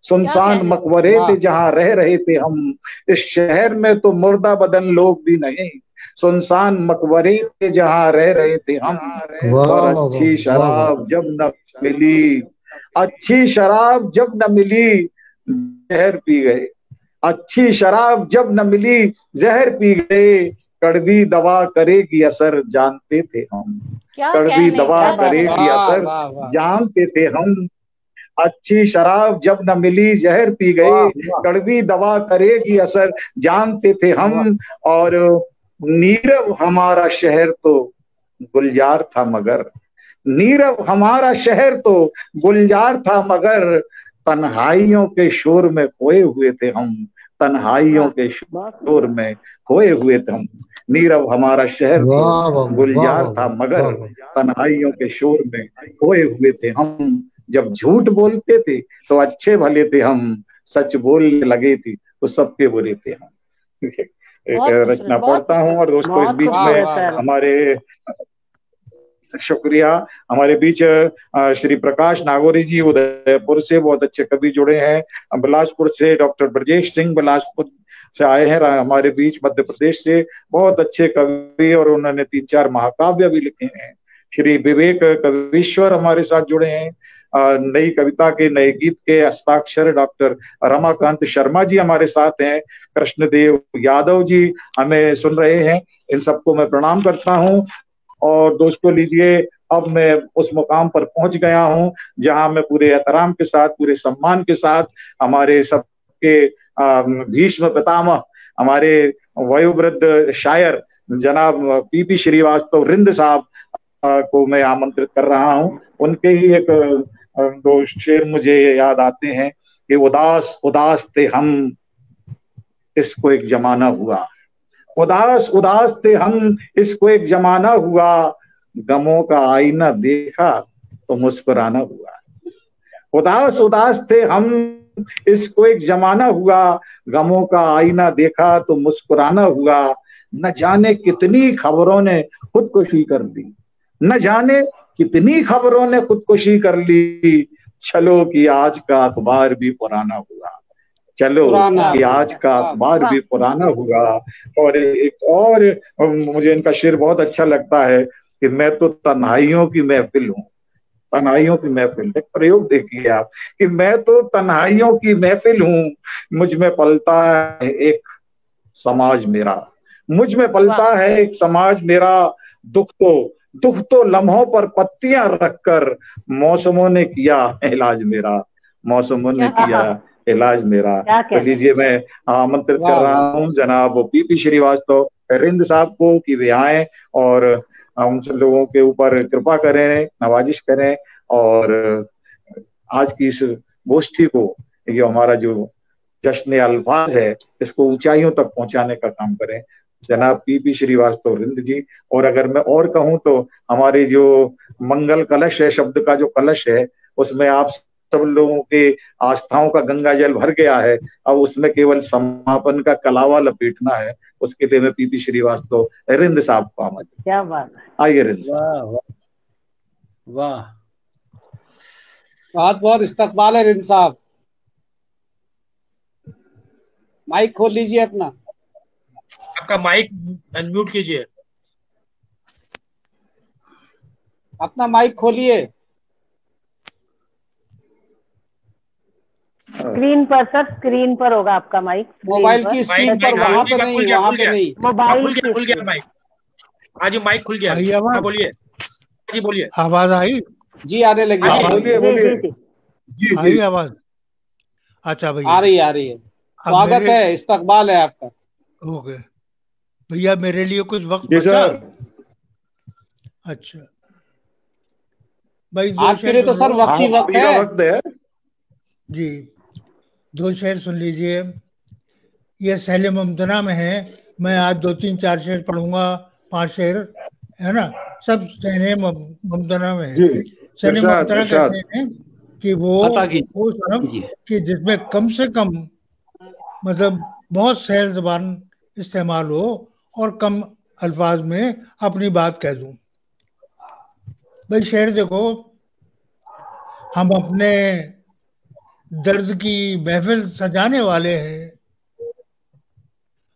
सुनसान मकबरे थे जहां रह रहे थे हम। इस शहर में तो मुर्दा बदन लोग भी नहीं, सुनसान मकबरे थे जहां रह रहे थे हम। और अच्छी शराब जब न मिली, अच्छी शराब जब न मिली जहर पी गए, अच्छी शराब जब न मिली जहर पी गए, कड़वी दवा करेगी असर जानते थे हम, कड़वी दवा करेगी असर जानते थे हम। अच्छी शराब जब न मिली जहर पी गए, कड़वी दवा करेगी असर जानते थे हम। और नीरव हमारा शहर तो गुलजार था मगर, नीरव हमारा शहर तो गुलजार था मगर, तन्हाइयों के शोर में खोए हुए थे हम, तन्हाइयों के शोर में खोए हुए थे हम। नीरव हमारा शहर तो गुलजार था मगर, तन्हाइयों के शोर में खोए हुए थे हम। जब झूठ बोलते थे तो अच्छे भले थे हम, सच बोलने लगे थे तो सबके बुरे थे हम। एक रचना पढ़ता हूँ। और दोस्तों इस बीच में हमारे शुक्रिया, हमारे बीच श्री प्रकाश नागौरी जी उदयपुर से बहुत अच्छे कवि जुड़े हैं, बिलासपुर से डॉक्टर ब्रजेश सिंह बिलासपुर से आए हैं हमारे बीच, मध्य प्रदेश से बहुत अच्छे कवि, और उन्होंने 3-4 महाकाव्य भी लिखे हैं। श्री विवेक कवीश्वर हमारे साथ जुड़े हैं, नई कविता के नए गीत के हस्ताक्षर डॉक्टर रमाकांत शर्मा जी हमारे साथ हैं, कृष्णदेव यादव जी हमें सुन रहे हैं, इन सबको मैं प्रणाम करता हूं। और दोस्तों लीजिए, अब मैं उस मुकाम पर पहुंच गया हूं जहां मैं पूरे एहतराम के साथ, पूरे सम्मान के साथ हमारे सबके भीष्म पितामह हमारे वयोवृद्ध शायर जनाब पीपी श्रीवास्तव रिंद साहब को मैं आमंत्रित कर रहा हूं। उनके ही एक दो शेर मुझे याद आते हैं कि उदास उदास थे हम, इसको एक जमाना हुआ, उदास उदास थे हम, इसको एक जमाना हुआ, गमों का आईना देखा तो मुस्कुराना हुआ। उदास उदास थे हम, इसको एक जमाना हुआ, गमों का आईना देखा तो मुस्कुराना हुआ। न जाने कितनी खबरों ने खुदकुशी कर ली, न जाने कितनी खबरों ने खुदकुशी कर ली, चलो कि आज का अखबार भी पुराना हुआ, चलो कि आज का अखबार भी पुराना हुआ। और एक और मुझे इनका शेर बहुत अच्छा लगता है कि मैं तो तन्हाइयों की महफिल हूँ, तन्हाइयों की महफिल। एक प्रयोग देखिए आप कि मैं तो तन्हाइयों की महफिल हूँ, मुझ में पलता है एक समाज मेरा, मुझ में पलता है एक समाज मेरा, दुख तो लम्हों पर पत्तियां रखकर मौसमों ने किया इलाज मेरा, मौसमों ने किया इलाज मेरा। तो लीजिए मैं आमंत्रित कर रहा हूँ जनाब पीपी श्रीवास्तव रिंद साहब को कि वे आए और हम सब लोगों के ऊपर कृपा करें, नवाजिश करें और आज की इस गोष्ठी को, ये हमारा जो जश्न अल्फाज है, इसको ऊंचाइयों तक पहुंचाने का काम करें जनाब पीपी श्रीवास्तव रिंद जी। और अगर मैं और कहूं तो हमारे जो मंगल कलश है, शब्द का जो कलश है, उसमें आप सब लोगों के आस्थाओं का गंगा जल भर गया है, अब उसमें केवल समापन का कलावा लपेटना है। उसके लिए मैं पीपी श्रीवास्तव रिंद साहब को आमंत्रित। क्या बात है, आइए रिंद वाह वाह, बहुत बहुत इस्तकबाल है रिंद साहब। माइक खोल लीजिए अपना, आपका माइक अनम्यूट कीजिए, अपना माइक खोलिए। स्क्रीन पर सर, स्क्रीन पर होगा आपका माइक, मोबाइल की स्क्रीन पर, वहां पे नहीं, वहां पे नहीं, मोबाइल खुल गया माइक। हाँ जी माइक खुल गया, हाँ बोलिए जी, बोलिए। आवाज आई जी, आने लगी। बोलिए बोलिए जी आई आवाज। अच्छा भैया, आ रही है। स्वागत है, इस्तकबाल है आपका। ओके भैया, मेरे लिए कुछ वक्त जी बचा? सर। अच्छा भाई, आपके लिए तो सर वक्त ही वक्त है। वक्त है जी, दो शेर सुन लीजिए। ये सहले मुमतना में है, मैं आज 2-3-4 शेर पढ़ूंगा, 5 शेर है ना, सब सहले मुमतना में है। सहले मुमतना कहते हैं कि वो सनम कि जिसमें कम से कम मतलब बहुत सहल ज़बान इस्तेमाल हो और कम अल्फाज में अपनी बात कह दूं। भाई शेर देखो, हम अपने दर्द की महफिल सजाने वाले हैं,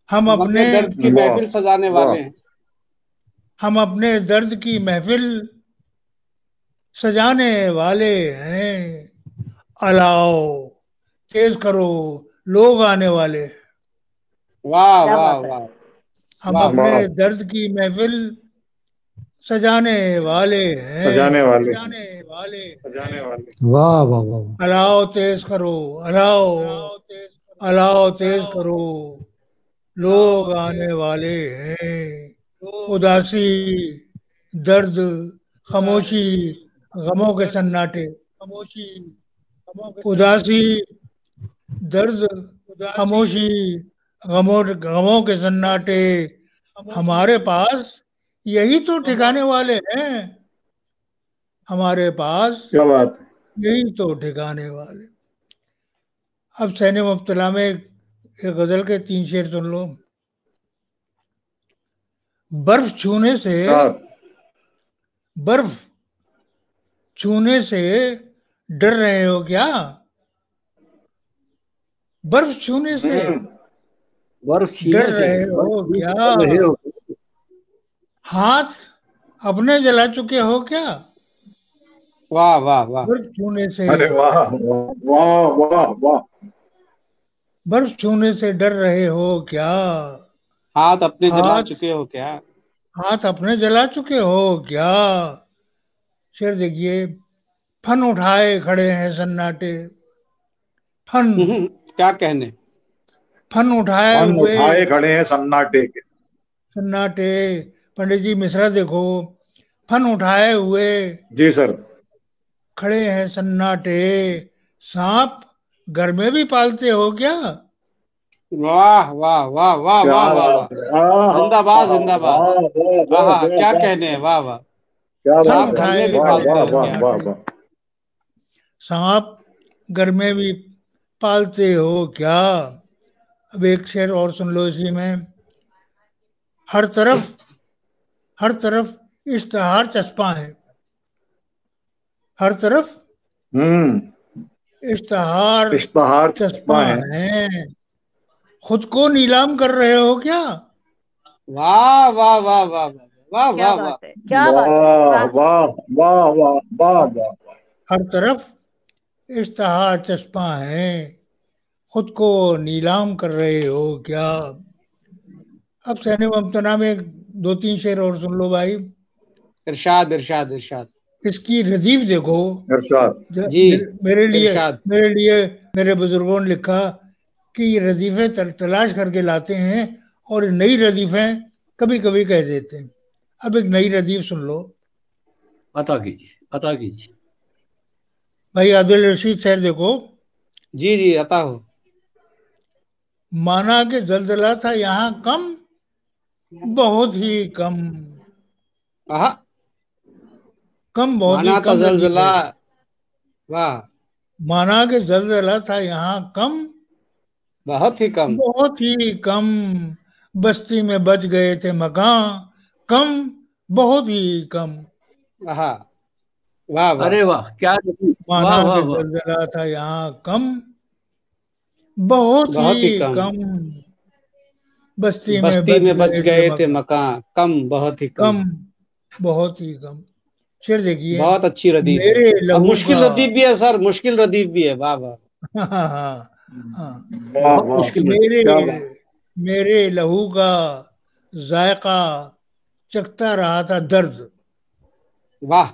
हम अपने दर्द की महफिल सजाने वाले हैं, हम अपने दर्द की महफिल सजाने वाले हैं, अलाओ तेज करो लोग आने वाले। वाह वाह वाह, हम अपने दर्द की महफिल सजाने वाले हैं, सजाने वाले। वाह वाह वाह। अलाओ तेज करो, अलाओ तेज करो लोग आने वाले हैं। उदासी, दर्द, खामोशी, गमों के सन्नाटे, उदासी, दर्द, खामोशी, गमों के सन्नाटे, हमारे पास यही तो ठिकाने वाले हैं, हमारे पास क्या बात, यही तो ठिकाने वाले। अब सहने मुब्तला में एक गजल के 3 शेर सुन लो। बर्फ छूने से डर रहे हो क्या? बर्फ छूने से डर रहे हो क्या? हाथ अपने जला चुके हो क्या? वाह वाह वाह, बर्फ छूने से, अरे वाह वाह वाह वाह, बर्फ छूने से डर रहे हो क्या? हाथ अपने जला चुके हो क्या? हाथ अपने जला चुके हो क्या? शेर देखिए, फन उठाए खड़े हैं सन्नाटे, फन क्या कहने, फन उठाए फन हुए उठाए खड़े हैं सन्नाटे के। सन्नाटे। पंडित जी मिश्रा देखो, फन उठाए हुए जी सर। खड़े हैं सन्नाटे, सांप घर में भी पालते हो क्या? वाह वाह वाह वाह क्या वाह वाह वाह, बात है, वाह जिंदाबाद वाह जिंदाबाद। वाह वाह हाँ, वाह क्या वाह, कहने हैं, वाह वाह। क्या फन सांप बात घर है, में भी उठाए वाह पालते वाह हो वाह क्या? वाह वाह। सांप घर में भी पालते हो क्या? अब एक शेर और सुन लो इसी में। हर तरफ इश्तहार चस्पा है, हर तरफ इश्तहार इश्तहार चस्पा है। है, खुद को नीलाम कर रहे हो क्या? वाह वाह वाह वाह वाह क्या वाह वाह। बात है, क्या बात है, वाह वाह वाह वाह वाह वाह। हर तरफ इश्तहार चस्पा है, खुद को नीलाम कर रहे हो क्या? अब सहने मुमतना में 2-3 शेर और सुन लो भाई। इरशाद इरशाद इरशाद। इसकी रदीफ देखो। इरशाद। जी इरशाद। मेरे लिए मेरे बुजुर्गों ने लिखा कि ये रदीफे तलाश करके लाते हैं और नई रदीफें कभी कभी कह देते हैं। अब एक नई रदीफ सुन लो। अता कीजिए भाई आदिल रशीद सर देखो। जी जी अता हो। माना के जलजला था यहाँ कम, बहुत ही कम। कम बहुत माना ही था कम जलजला। वाह। माना के जलजला था यहाँ कम, बहुत ही कम। बहुत ही कम। बस्ती में बच गए थे मकान, कम बहुत ही कम। वाह वाह। अरे वाह, क्या माना के जलजला था यहाँ कम, बहुत ही कम। बस्ती में बच गए थे मकान, कम बहुत ही कम। बहुत ही कम। शेर देखिए, बहुत अच्छी रदीफ है। मेरे अब लहू मुश्किल का रदीफ भी है सर, मुश्किल रदीफ भी है। वाह वाह। मेरे लहू का जायका चखता रहा था दर्द। वाह।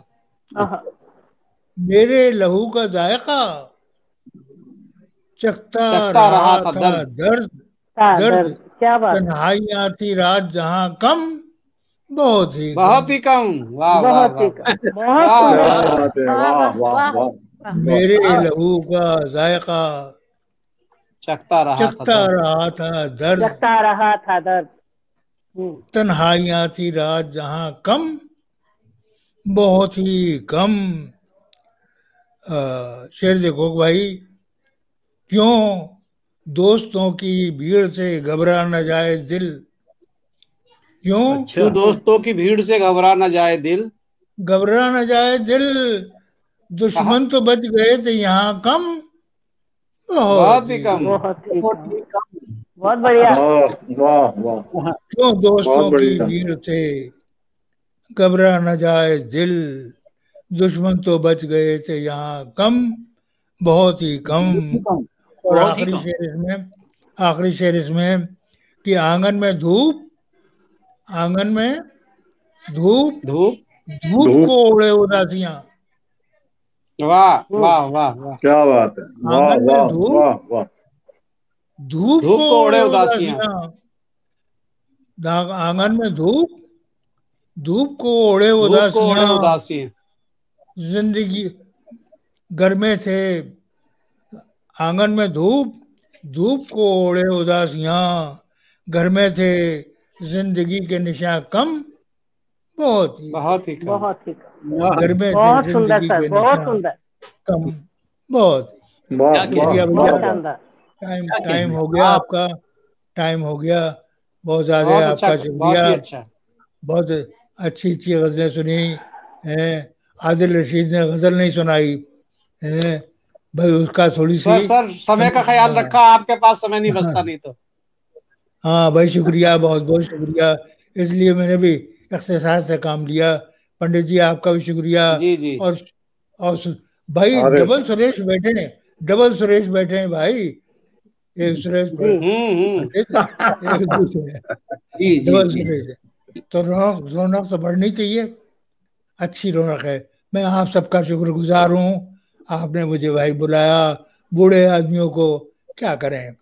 मेरे लहू का जायका चखता रहा था दर्द। क्या बात। तन्हाइयां थी रात जहां कम, बहुत ही कम। वाह वाह वाह। मेरे लहू का जायका चखता रहा था दर्द। तन्हाइयां थी रात जहां कम, बहुत ही कम। शेर देखो भाई। क्यों दोस्तों की भीड़ से घबरा न जाए दिल? क्यों दोस्तों की भीड़ से घबरा न जाए दिल? घबरा न जाए दिल, दुश्मन तो बच गए थे यहाँ कम, बहुत ही कम। बहुत बढ़िया। वाह वाह। क्यों दोस्तों की भीड़ से घबरा न जाए दिल, दुश्मन तो बच गए थे यहाँ कम, बहुत ही कम। और आखिरी शेर इसमें कि आंगन में धूप को ओढ़े उदासियां। वाह वाह वाह वाह। क्या बात है। वाह वाह वाह वाह। धूप को ओढ़े उदासियां। आंगन में धूप को ओढ़े उदासियां। जिंदगी घर में थे, आंगन में धूप को ओढ़े उदासियां, घर में थे जिंदगी के निशान कम, बहुत ही कम। घर में बहुत सुंदर सर, बहुत सुंदर। कम, बहुत। टाइम हो गया आपका, टाइम हो गया। बहुत ज्यादा आपका शुक्रिया। बहुत अच्छी गजलें सुनी है। आदिल रशीद ने गजल नहीं सुनाई है भाई, उसका थोड़ी सी सर समय का ख्याल रखा, आपके पास समय नहीं बचता नहीं तो। हाँ भाई शुक्रिया, बहुत बहुत शुक्रिया। इसलिए मैंने भी इख्तिसार से काम लिया। पंडित जी आपका भी शुक्रिया। जी। और भाई डबल सुरेश बैठे हैं भाई। एक सुरेश डबल सुरेश, तो रौनक तो बढ़नी चाहिए, अच्छी रौनक है। मैं आप सबका शुक्रगुजार हूँ, आपने मुझे भाई बुलाया। बूढ़े आदमियों को क्या करें।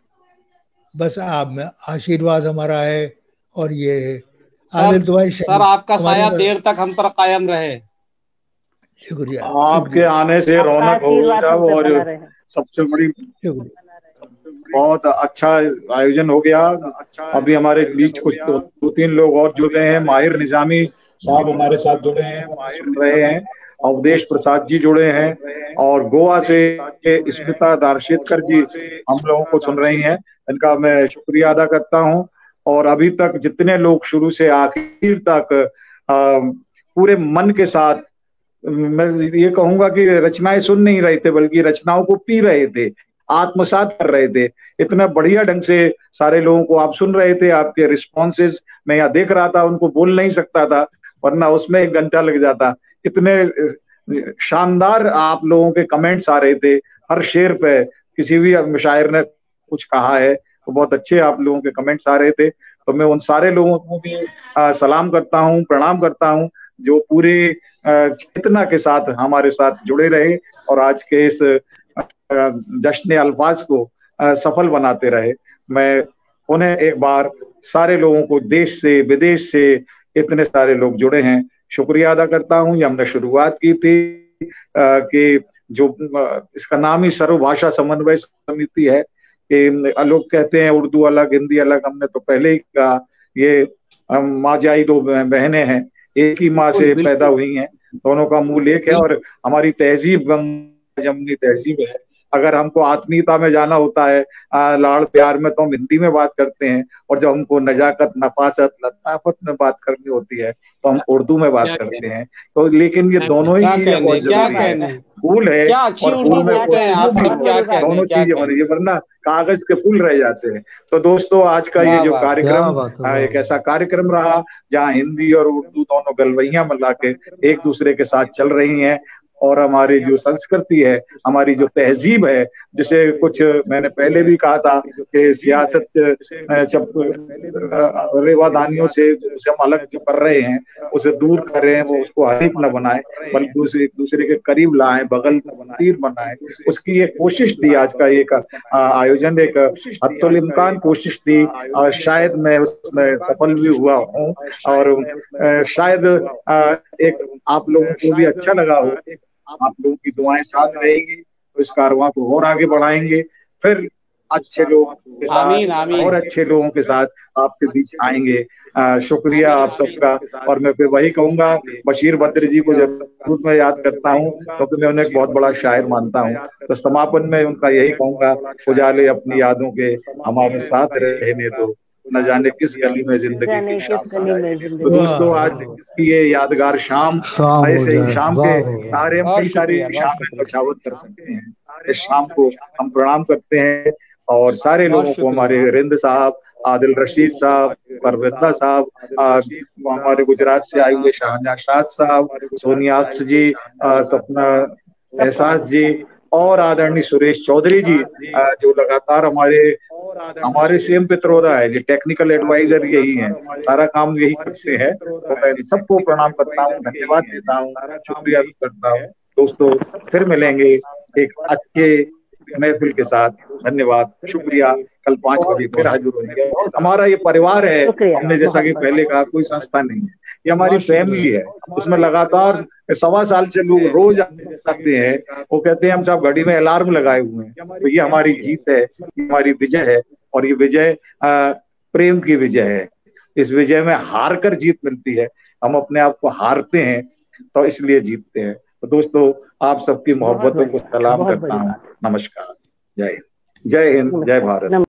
बस आप आशीर्वाद हमारा है। और ये सर आपका साया देर तक हम पर कायम रहे। शुक्रिया। आपके आने से रौनक हो सब, और सबसे बड़ी बहुत अच्छा आयोजन हो गया। अभी हमारे बीच कुछ दो तीन लोग और जुड़े हैं। माहिर निजामी साहब हमारे साथ जुड़े हैं, सुन रहे हैं। अवधेश प्रसाद जी जुड़े हैं, और गोवा से स्मिता दार्शेदकर जी हम लोगों को सुन रही हैं। इनका मैं शुक्रिया अदा करता हूं। और अभी तक जितने लोग शुरू से आखिर तक पूरे मन के साथ, मैं ये कहूंगा कि रचनाएं सुन नहीं रहे थे, बल्कि रचनाओं को पी रहे थे, आत्मसात कर रहे थे। इतना बढ़िया ढंग से सारे लोगों को आप सुन रहे थे। आपके रिस्पॉन्सेज मैं यहाँ देख रहा था, उनको बोल नहीं सकता था, वरना उसमें 1 घंटा लग जाता। इतने शानदार आप लोगों के कमेंट्स आ रहे थे हर शेर पे। किसी भी शायर ने कुछ कहा है तो बहुत अच्छे आप लोगों के कमेंट्स आ रहे थे। तो मैं उन सारे लोगों को भी सलाम करता हूँ, प्रणाम करता हूँ, जो पूरे चेतना के साथ हमारे साथ जुड़े रहे और आज के इस जश्न अल्फाज को सफल बनाते रहे। मैं उन्हें एक बार सारे लोगों को, देश से विदेश से इतने सारे लोग जुड़े हैं, शुक्रिया अदा करता हूं। ये हमने शुरुआत की थी कि जो इसका नाम ही सर्वभाषा समन्वय समिति है, कि लोग कहते हैं उर्दू अलग हिंदी अलग, हमने तो पहले ही कहा ये माँ जाई 2 बहनें हैं, एक ही माँ से पैदा हुई हैं, दोनों का मूल एक है। और हमारी तहजीब जमनी तहजीब है। अगर हमको आत्मीयता में जाना होता है, लाड़ प्यार में, तो हम हिंदी में बात करते हैं, और जब हमको नजाकत, नफासत, लताफत में बात करनी होती है तो हम उर्दू में बात करते हैं। तो लेकिन ये दोनों ही चीजें बहुत जरूरी है। फूल है और फूल में दोनों चीजें होनी है, वरना कागज के फूल रह जाते हैं। तो दोस्तों, आज का ये जो कार्यक्रम एक ऐसा कार्यक्रम रहा जहाँ हिंदी और उर्दू दोनों गलवैया मिला के एक दूसरे के साथ चल रही हैं। और हमारी जो संस्कृति है, हमारी जो तहजीब है, जिसे कुछ मैंने पहले भी कहा था कि सियासत रेवादानियों से हम अलग जो कर रहे हैं उसे दूर कर रहे हैं, वो उसको हरीफ न बनाए, बल्कि एक दूसरे के करीब लाए, बगल तीर बनाए, उसकी एक कोशिश थी। आज का एक आयोजन एक हत्तुल इम्कान कोशिश थी, और शायद मैं उसमें सफल भी हुआ हूँ, और शायद एक आप लोगों को भी अच्छा लगा हो। आप लोगों की दुआएं साथ रहेंगी तो इस कारवां को और आगे बढ़ाएंगे। फिर अच्छे लोगों के साथ और अच्छे लोगों के साथ आपके बीच आएंगे। शुक्रिया आप सबका। और मैं फिर वही कहूंगा, बशीर बद्र जी को जब मैं याद करता हूँ तो मैं उन्हें एक बहुत बड़ा शायर मानता हूँ। तो समापन में उनका यही कहूंगा, उजाले अपनी यादों के हमारे साथ रहने दो, न जाने किस गली में जिंदगी की शाम आए। तो दोस्तों, आज की ये यादगार शाम, ऐसे ही शाम के सारे हम कई सारी शाम में बचावत कर सकते हैं। इस शाम को हम प्रणाम करते हैं, और सारे लोगों को, हमारे रिंद साहब, आदिल रशीद साहब, परविंदा साहब, हमारे गुजरात से आए हुए शाहजहां शाद साहब, सोनिया अक्स जी, सपना एहसास जी, और आदरणीय सुरेश चौधरी जी, जो लगातार हमारे सीएम पित्रोदा है, जो टेक्निकल एडवाइजर यही है, सारा काम यही करते हैं। तो मैं सबको प्रणाम करता हूँ, धन्यवाद देता हूँ, शुक्रिया करता हूँ। दोस्तों, फिर मिलेंगे एक अच्छे महफिल के साथ। धन्यवाद, शुक्रिया। कल 5 बजे फिर हाजिर होंगे। हमारा ये परिवार है, हमने जैसा कि पहले कहा, कोई संस्था नहीं है, ये हमारी फैमिली है। उसमें लगातार 1.25 साल से लोग रोज आते हैं, वो कहते हैं हम सब घड़ी में अलार्म लगाए हुए हैं। तो ये हमारी जीत है, हमारी विजय है, और ये विजय प्रेम की विजय है। इस विजय में हार कर जीत मिलती है, हम अपने आप को हारते हैं तो इसलिए जीतते हैं। तो दोस्तों, आप सबकी मोहब्बतों को सलाम करता हूँ। नमस्कार, जय हिंद, जय भारत।